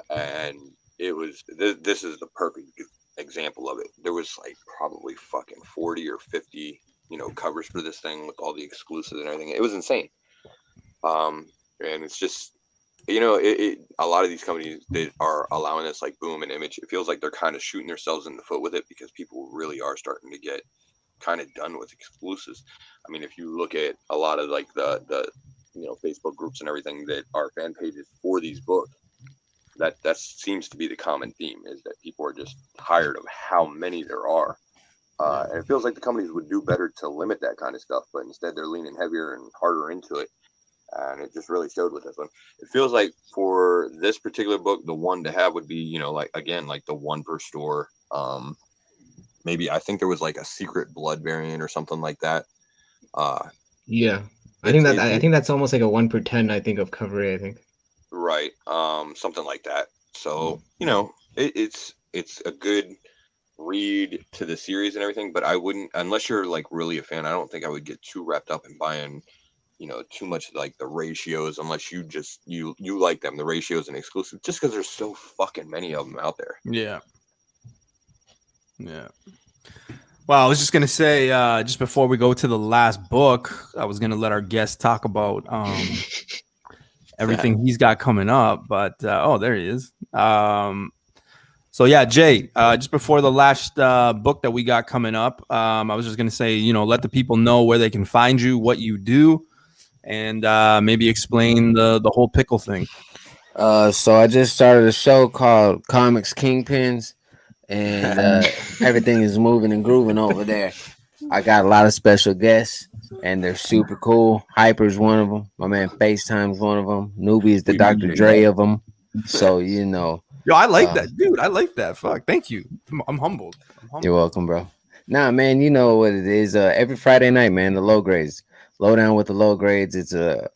And it was this is the perfect example of it. There was like probably fucking 40 or 50 covers for this thing with all the exclusives and everything. It was insane. And it's just a lot of these companies that are allowing this like boom and image, it feels like they're kind of shooting themselves in the foot with it because people really are starting to get kind of done with exclusives. I mean, if you look at a lot of like the Facebook groups and everything that are fan pages for these books, that seems to be the common theme, is that people are just tired of how many there are. And it feels like the companies would do better to limit that kind of stuff, but instead they're leaning heavier and harder into it. And it just really showed with this one. It feels like for this particular book, the one to have would be, like the 1 per store. Maybe I think there was like a secret blood variant or something like that. Yeah, I think that's almost like a 1 per 10. I think of cover A. I think. right? Something like that. So you know, it's a good read to the series and everything, but I wouldn't, unless you're like really a fan. I don't think I would get too wrapped up in buying, you know, too much like the ratios, unless you just you like them, the ratios and exclusive, just because there's so fucking many of them out there. Yeah. Well, I was just gonna say, just before we go to the last book, I was gonna let our guest talk about everything he's got coming up. But oh, there he is. So yeah, Jay, just before the last book that we got coming up, I was just gonna say, you know, let the people know where they can find you, what you do, and maybe explain the whole pickle thing. So I just started a show called Comics Kingpins, and everything is moving and grooving over there. I got a lot of special guests, and they're super cool. Hyper's one of them. My man FaceTime's one of them. Newbie is the Dr. Dre of them. So you know. Yo, I like that, dude. I like that. Fuck, thank you. I'm humbled. You're welcome, bro. Nah, man, you know what it is. Every Friday night, man, the low grades. Low down with the low grades. It's a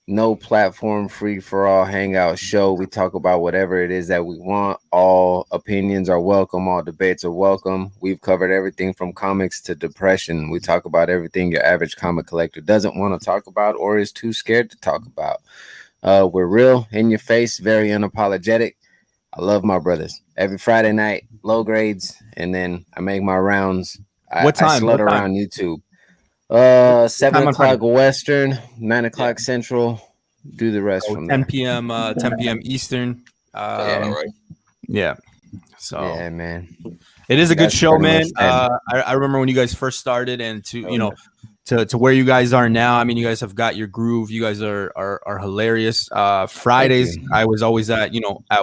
no platform, free for all hangout show. We talk about whatever it is that we want. All opinions are welcome. All debates are welcome. We've covered everything from comics to depression. We talk about everything your average comic collector doesn't want to talk about or is too scared to talk about. We're real, in your face, very unapologetic. I love my brothers. Every Friday night, low grades, and then I make my rounds. What time? I slut around YouTube. 7 o'clock Western, 9 o'clock Central. Do the rest from 10 there. p.m. 10 p.m. Eastern. Yeah. So yeah, man, it is a good That's show, pretty man. much that. I remember when you guys first started, and to where you guys are now. I mean, you guys have got your groove. You guys are hilarious. Fridays, I was always at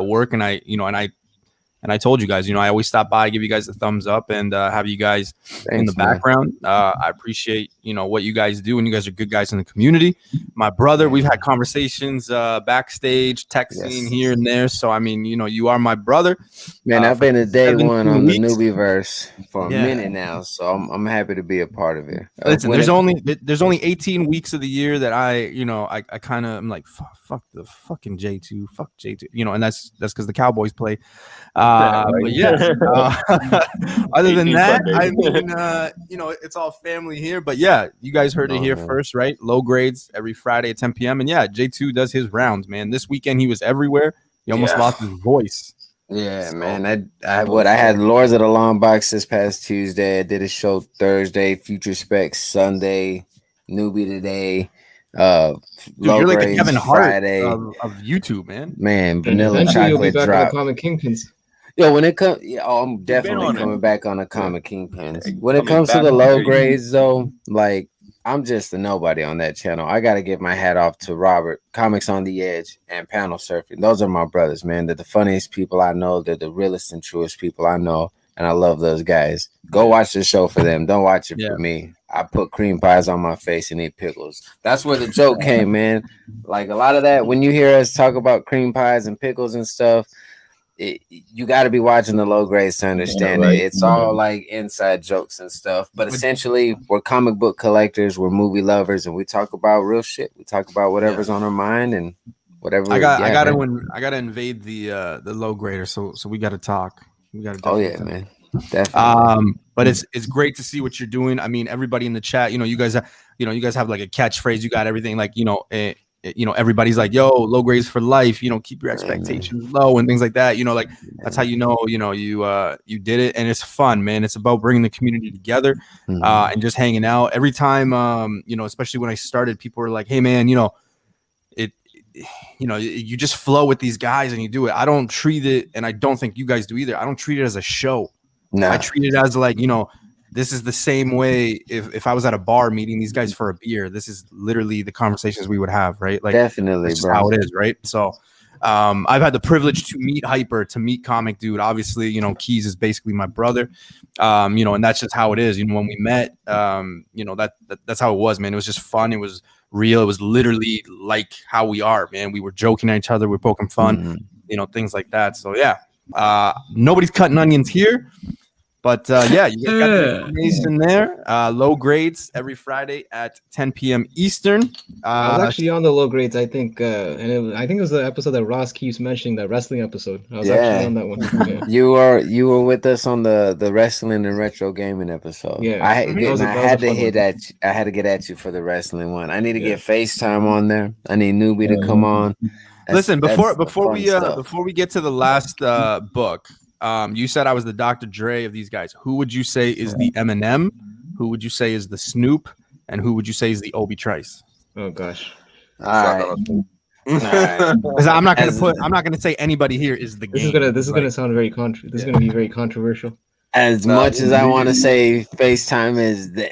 work, and I told you guys, I always stop by, give you guys a thumbs up, and have you guys in the background. I appreciate, what you guys do, and you guys are good guys in the community. My brother, we've had conversations backstage, texting here and there. So, I mean, you are my brother. Man, I've been a day one on weeks. the Newbieverse for a minute now, so I'm happy to be a part of it. Listen, there's only 18 weeks of the year that I kind of I'm like, fuck the fucking J2, fuck J2, and that's because the Cowboys play. But yeah, other than that, I mean, it's all family here. But yeah, you guys heard it here first, right? Low grades every Friday at 10 p.m. And yeah, J2 does his rounds, man. This weekend he was everywhere. He almost lost his voice. Yeah, man. I had Lords of the Long Box this past Tuesday. I did a show Thursday, Future Specs Sunday, Newbie today. Dude, you're like the Kevin Hart Friday of YouTube, man. Man, vanilla chocolate drop. Comic Kingpins. Yo, when it comes, I'm definitely coming back on the Comic Kingpins. When it comes to the low grades, though, like I'm just a nobody on that channel. I got to give my hat off to Robert, Comics on the Edge, and Panel Surfing. Those are my brothers, man. They're the funniest people I know. They're the realest and truest people I know, and I love those guys. Go watch the show for them. Don't watch it for me. I put cream pies on my face and eat pickles. That's where the joke came, man. Like a lot of that, when you hear us talk about cream pies and pickles and stuff, you got to be watching the low grades to understand it. It's all like inside jokes and stuff. But essentially, we're comic book collectors, we're movie lovers, and we talk about real shit. We talk about whatever's on our mind and whatever. I gotta invade the low grader. So we gotta talk. We gotta. Oh yeah, man. Definitely. But it's great to see what you're doing. I mean, everybody in the chat, you guys have like a catchphrase. You got everything like, everybody's like, yo, low grades for life, keep your expectations low and things like that. Like that's how you did it. And it's fun, man. It's about bringing the community together and just hanging out every time. Especially when I started, people were like, hey man, you just flow with these guys and you do it. I don't treat it, and I don't think you guys do either. I don't treat it as a show. No. I treat it as like, this is the same way if I was at a bar meeting these guys for a beer. This is literally the conversations we would have, right? Like definitely, bro. How it is, right? So I've had the privilege to meet Hyper, to meet Comic Dude. Obviously, Keys is basically my brother. And that's just how it is. When we met, that's how it was, man. It was just fun. It was real. It was literally like how we are, man. We were joking at each other, we're poking fun, things like that. So yeah, nobody's cutting onions here. But yeah, you guys got the information there. Low grades every Friday at 10 p.m. Eastern. I was actually on the low grades, I think, I think it was the episode that Ross keeps mentioning, that wrestling episode. I was actually on that one. Yeah. You were with us on the wrestling and retro gaming episode. Yeah. I That was a had to fun hit one. at you. I had to get at you for the wrestling one. I need to Yeah. get FaceTime on there. I need Newbie to come on. Listen, before that's before fun we stuff. before we get to the last book, you said I was the Dr. Dre of these guys. Who would you say is the Eminem? Who would you say is the Snoop? And who would you say is the Obi Trice? Oh gosh. All right. Because I'm not gonna say anybody here is the game. This is gonna sound very this is gonna be very controversial. As much as I want to say FaceTime is the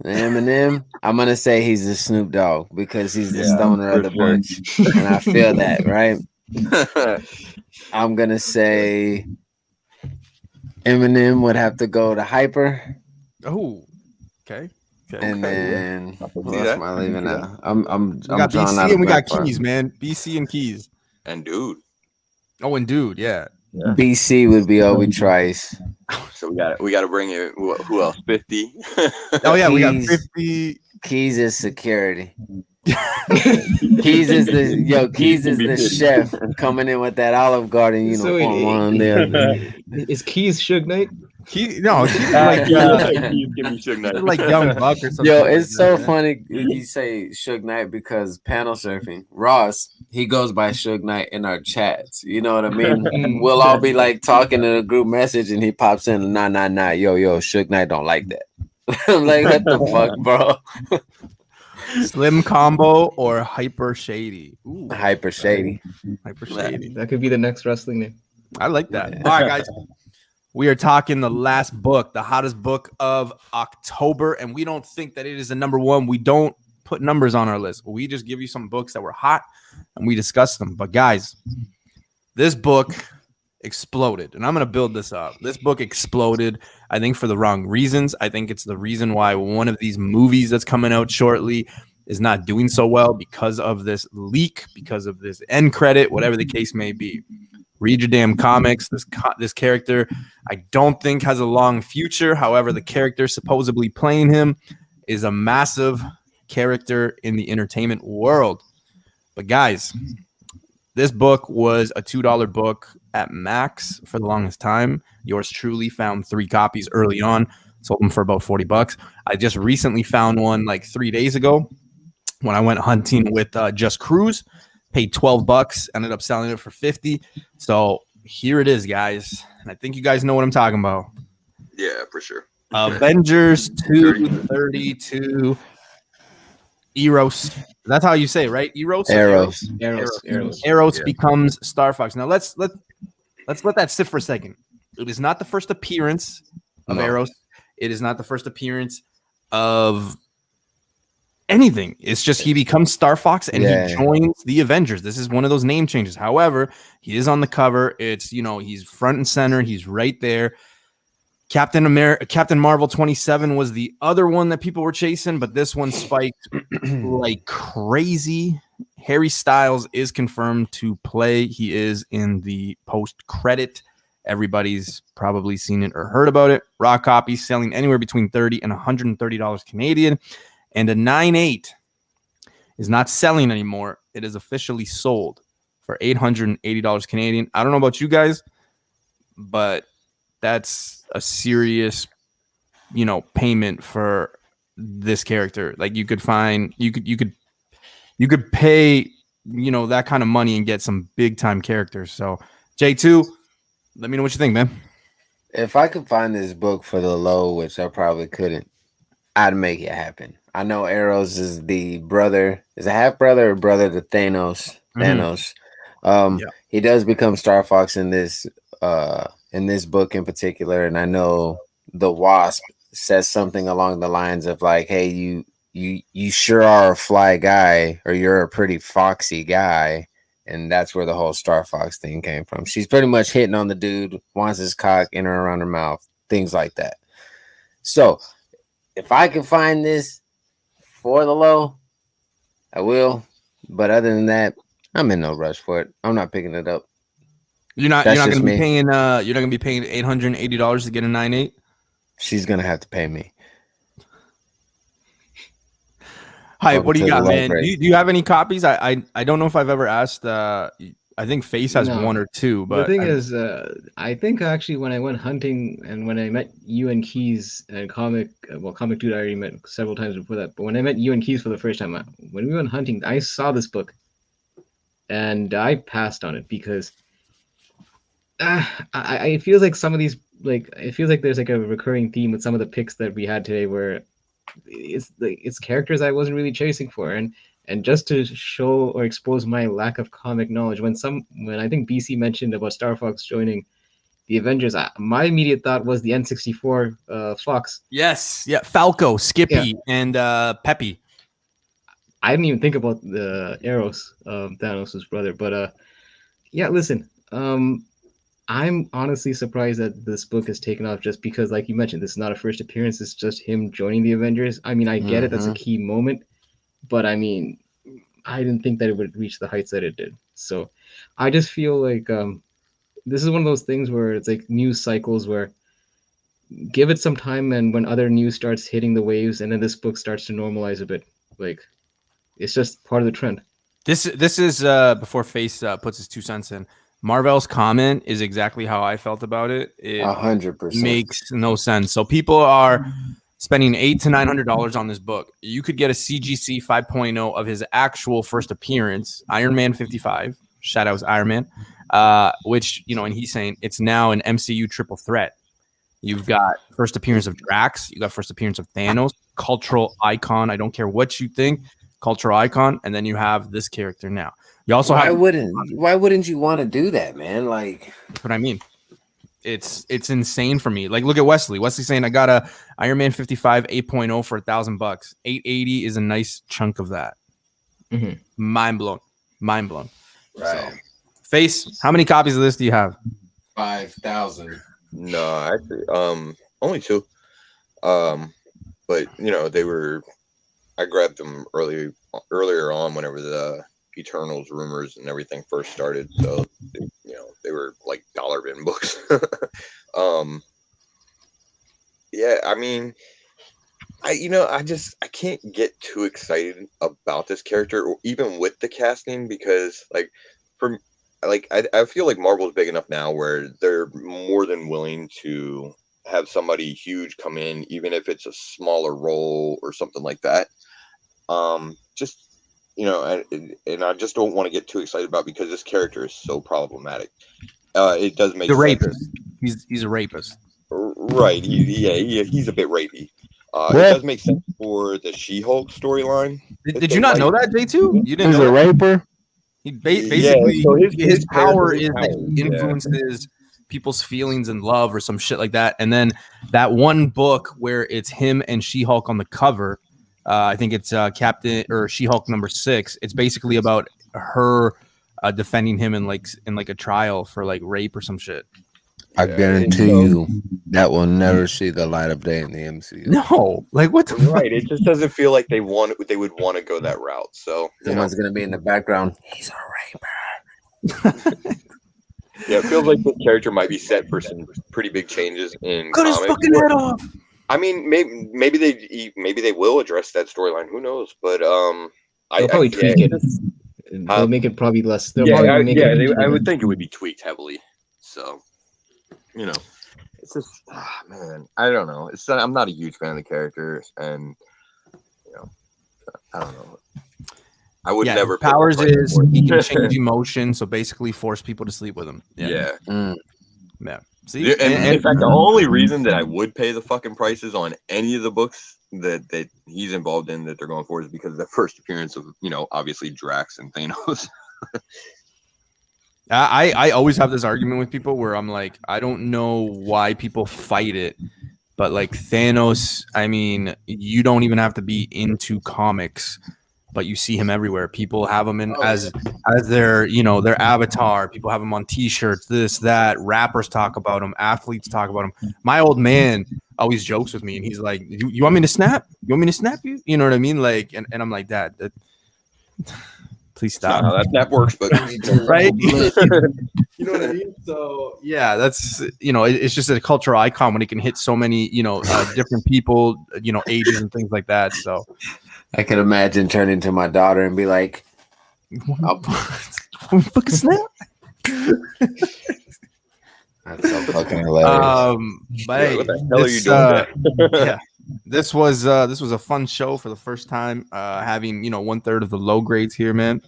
Eminem, I'm gonna say he's the Snoop Dogg because he's the stoner of the bunch, and I feel that, right? I'm gonna say Eminem would have to go to Hyper. Oh, okay. And then who else am I leaving out? We got BC and we got Keys, man. BC and Keys. And dude. Oh, and dude, yeah. BC would be Obi Trice. So we got to bring in who else? 50. Oh yeah, we got Keys. 50. Keys is security. Keys is the chef coming in with that Olive Garden uniform on there. Is Keys Suge Knight? Keys like Young Buck or something. Yo, it's so funny you say Suge Knight because panel surfing. Ross, he goes by Suge Knight in our chats. You know what I mean? We'll all be like talking in a group message and he pops in, nah, yo, Suge Knight don't like that. I'm like, what the fuck, bro? Slim Combo or Hyper Shady? Ooh, Hyper Shady. Hyper Shady. That could be the next wrestling name. I like that. All right, guys. We are talking the last book, the hottest book of October, and we don't think that it is the number one. We don't put numbers on our list. We just give you some books that were hot, and we discuss them. But, guys, this book exploded, and I'm going to build this up. This book exploded, I think, for the wrong reasons. I think it's the reason why one of these movies that's coming out shortly is not doing so well because of this leak, because of this end credit, whatever the case may be. Read your damn comics. This character, I don't think has a long future. However, the character supposedly playing him is a massive character in the entertainment world. But guys, this book was a $2 book at max for the longest time. Yours truly found 3 copies early on, sold them for about $40. I just recently found one like 3 days ago when I went hunting with Just Cruise. Paid $12, ended up selling it for $50. So here it is, guys. And I think you guys know what I'm talking about. Yeah, for sure. Avengers 232 Eros. That's how you say it, right? Eros. Eros becomes Star Fox. Now let's let that sit for a second. It is not the first appearance of Eros. It is not the first appearance of anything. It's just he becomes Star Fox and he joins the Avengers. This is one of those name changes. However, he is on the cover. It's, he's front and center. He's right there. Captain Marvel 27 was the other one that people were chasing, but this one spiked like crazy. Harry Styles is confirmed to play. He is in the post credit. Everybody's probably seen it or heard about it. Raw copy selling anywhere between $30 and $130 Canadian. And a 9.8 is not selling anymore. It is officially sold for $880 Canadian. I don't know about you guys, but that's a serious, payment for this character. Like you could pay, that kind of money and get some big time characters. So J2, let me know what you think, man. If I could find this book for the low, which I probably couldn't, I'd make it happen. I know Eros is the brother, is a half brother or brother to Thanos. He does become Star Fox in this book in particular, and I know the Wasp says something along the lines of like, "Hey, you sure are a fly guy, or you're a pretty foxy guy," and that's where the whole Star Fox thing came from. She's pretty much hitting on the dude, wants his cock in or around her mouth, things like that. So, if I can find this for the low, I will. But other than that, I'm in no rush for it. I'm not picking it up. You're not That's gonna just be me. paying you're not gonna be paying $880 to get a 9.8. She's gonna have to pay me. Hi, Welcome what do you to the got, low man? grade. Do you have any copies? I don't know if I've ever asked. I think Face has No. one or two, The but thing is, I think actually when I went hunting and when I met you and Keys and Comic Dude I already met several times before that, but when I met you and Keys for the first time, when we went hunting, I saw this book and I passed on it because it feels like some of these, like, it feels like there's like a recurring theme with some of the picks that we had today where it's characters I wasn't really chasing for, and just to show or expose my lack of comic knowledge, when I think BC mentioned about Star Fox joining the Avengers, my immediate thought was the N64 Fox. yes, yeah, Falco, Skippy, and Peppy. I didn't even think about the Eros, Thanos' brother, but yeah, listen, I'm honestly surprised that this book has taken off just because, like you mentioned, this is not a first appearance. It's just him joining the Avengers. I mean, I get it. That's a key moment. But I mean, I didn't think that it would reach the heights that it did. So I just feel like this is one of those things where it's like news cycles where give it some time, and when other news starts hitting the waves, and then this book starts to normalize a bit. Like it's just part of the trend. This is before Face puts his 2 cents in. Marvel's comment is exactly how I felt about it. It 100%. makes no sense. So people are spending $800 to $900 on this book. You could get a CGC 5.0 of his actual first appearance, Iron Man 55. Shout out Iron Man, which, you know, and he's saying it's now an MCU triple threat. You've got first appearance of Drax. You got first appearance of Thanos, cultural icon. I don't care what you think, cultural icon. And then you have this character now. You also Why have. wouldn't you want to do that, man? Like, That's what I mean. It's insane for me. Like, look at Wesley. Wesley saying, I got a Iron Man 55 8.0 for $1,000. 880 is a nice chunk of that. Mm-hmm. Mind blown. right. So, Face, how many copies of this do you have? 5,000. No, actually, only two. But you know, I grabbed them earlier on whenever the Eternals rumors and everything first started. So they were like dollar bin books. Yeah, I mean, I can't get too excited about this character, or even with the casting, because I feel like Marvel's big enough now where they're more than willing to have somebody huge come in, even if it's a smaller role or something like that. Just and I just don't want to get too excited about, because this character is so problematic. It does make The sense. rapist. He's a rapist. Right. He's a bit rapey. It does make sense for the She-Hulk storyline. Did you not know that, J2? You didn't He's know a that? raper. He basically so his power is power, that he influences people's feelings and love or some shit like that. And then that one book where it's him and She-Hulk on the cover, I think it's Captain or She-Hulk #6. It's basically about her defending him in like a trial for like rape or some shit. I guarantee you that will never see the light of day in the MCU. No, like what the Right. It just doesn't feel like they would want to go that route. So Someone's gonna be in the background. He's a raper. yeah, it feels like this character might be set for some pretty big changes in cut his comics. fucking head off. I mean, maybe they will address that storyline. Who knows? But They'll probably tweak it. They'll make it probably less. I would think it would be tweaked heavily. So, it's just, man, I don't know. I'm not a huge fan of the character, and I don't know. I would never. Powers is he can change emotion, so basically force people to sleep with him. Yeah. Yeah. See, and in fact, the only reason that I would pay the fucking prices on any of the books that he's involved in that they're going for is because of the first appearance of, obviously Drax and Thanos. I always have this argument with people where I'm like, I don't know why people fight it, but like Thanos, I mean, you don't even have to be into comics, but you see him everywhere. People have him in as their, their avatar. People have him on T-shirts, this, that. Rappers talk about him. Athletes talk about him. My old man always jokes with me, and he's like, "You want me to snap? You want me to snap you?" You know what I mean? Like, and I'm like, Dad, Please It's not stop. how that snap works, but Right? You know what I mean? So yeah, that's it's just a cultural icon when it can hit so many different people, ages and things like that. So I could imagine turning to my daughter and be like, fucking snap. that's so fucking hilarious. But Yeah, hey, what the hell are you this, doing? yeah, this was a fun show for the first time. Having 1/3 of the low grades here, man.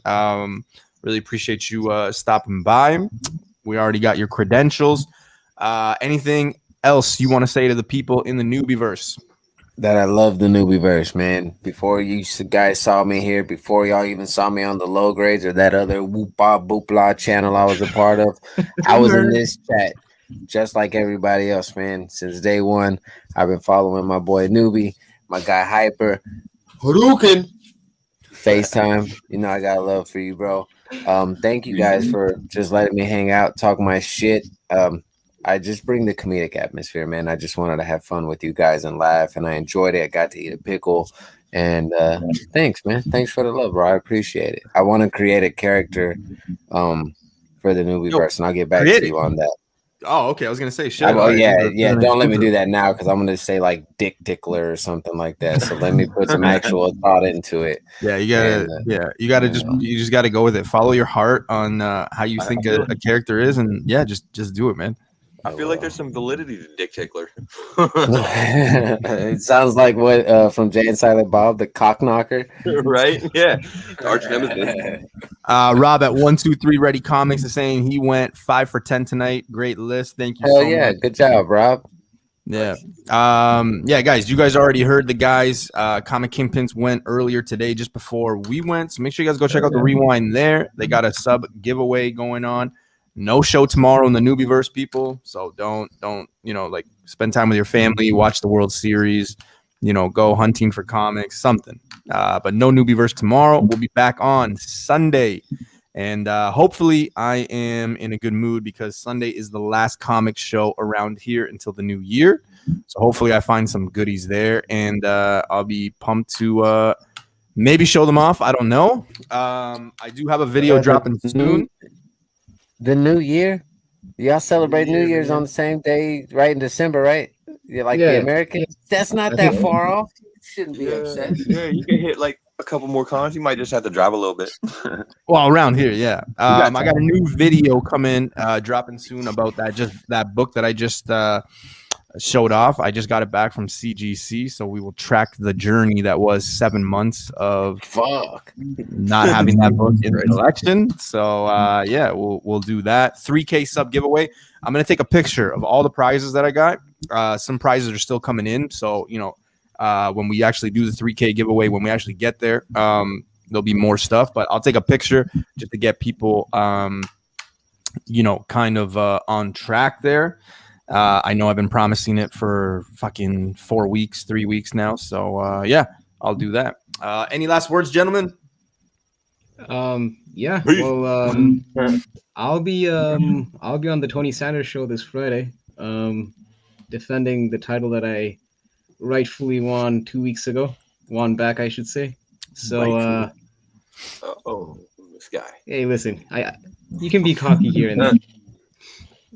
Really appreciate you stopping by. We already got your credentials. Anything else you want to say to the people in the newbieverse? That I love the newbieverse, man. Before you guys saw me here, before y'all even saw me on the low grades or that other whoop-ah boop-la channel I was a part of, I was in this chat just like everybody else, man. Since day one, I've been following my boy Newbie, my guy Hyper, Hadouken, FaceTime. I got love for you, bro. Thank you guys for just letting me hang out, talk my shit. I just bring the comedic atmosphere, man. I just wanted to have fun with you guys and laugh, and I enjoyed it. I got to eat a pickle, and thanks, man. Thanks for the love, bro. I appreciate it. I want to create a character for the newbieverse, and I'll get back to you on that. Oh, okay. I was gonna say shit. Yeah. Don't let me do that now because I'm gonna say like Dick Tickler or something like that. So let me put some actual thought into it. Yeah, you gotta you just gotta go with it. Follow your heart on how you think a character is, and yeah, just do it, man. I feel like there's some validity to Dick Tickler. It sounds like what from Jay and Silent Bob, the cock knocker, right? Yeah, arch nemesis. Rob at 123 Ready Comics is saying he went 5 for 10 tonight. Great list. Thank you. Hell yeah, good job, Rob. Yeah. Guys, you guys already heard the guys. Comic Kingpins went earlier today, just before we went. So make sure you guys go check out the rewind there. They got a sub giveaway going on. No show tomorrow in the newbieverse, people. So don't spend time with your family, watch the World Series, go hunting for comics, something. But no newbieverse tomorrow. We'll be back on Sunday. And hopefully I am in a good mood because Sunday is the last comic show around here until the new year. So hopefully I find some goodies there, and I'll be pumped to maybe show them off. I don't know. I do have a video dropping soon. The new year? Y'all celebrate New Year's on the same day, right in December, right? You're like the Americans. That's not that far off. You shouldn't be upset. Yeah, you can hit like a couple more cons. You might just have to drive a little bit. Well, around here, yeah. I got a new video coming, dropping soon about that book that I just showed off. I just got it back from CGC, so we will track the journey that was 7 months of not having that book in the collection. So we'll do that. 3K sub giveaway. I'm gonna take a picture of all the prizes that I got. Some prizes are still coming in, so when we actually do the 3K giveaway, when we actually get there, there'll be more stuff. But I'll take a picture just to get people kind of on track there. I know I've been promising it for fucking 4 weeks, 3 weeks now. So I'll do that. Any last words, gentlemen? Yeah. Well, I'll be on the Tony Sanders show this Friday, defending the title that I rightfully won 2 weeks ago. Won back, I should say. So this guy. Hey, listen, you can be cocky here and there.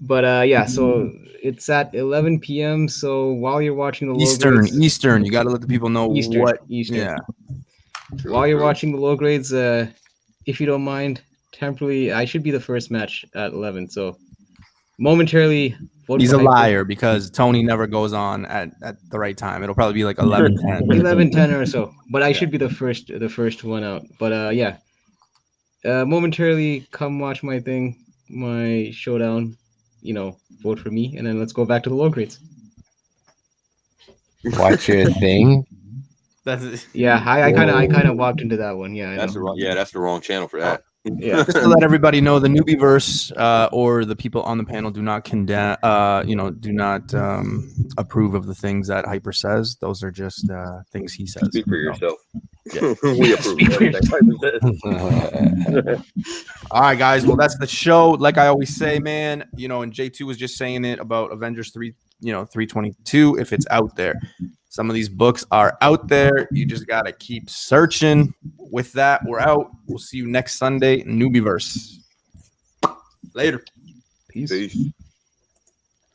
But so it's at 11 p.m. So while you're watching the Eastern, you got to let the people know Eastern. Yeah. While you're watching the low grades, if you don't mind, temporarily, I should be the first match at 11. So momentarily, he's a liar because Tony never goes on at the right time. It'll probably be like 11:10. 11:10 or so. But I should be the first one out. But momentarily, come watch my thing, my showdown. Vote for me, and then let's go back to the low grades. Watch your thing. I kind of walked into that one. Yeah, that's the wrong channel for that. Yeah, just to let everybody know, the newbieverse or the people on the panel do not condemn, do not approve of the things that Hyper says. Those are just things he says. Speak for yourself. Yeah. We approve of everything Hyper says. All right, guys. Well, that's the show. Like I always say, man, and J2 was just saying it about Avengers 3, 322, if it's out there. Some of these books are out there. You just got to keep searching. With that, we're out. We'll see you next Sunday, Newbieverse. Later. Peace. Peace.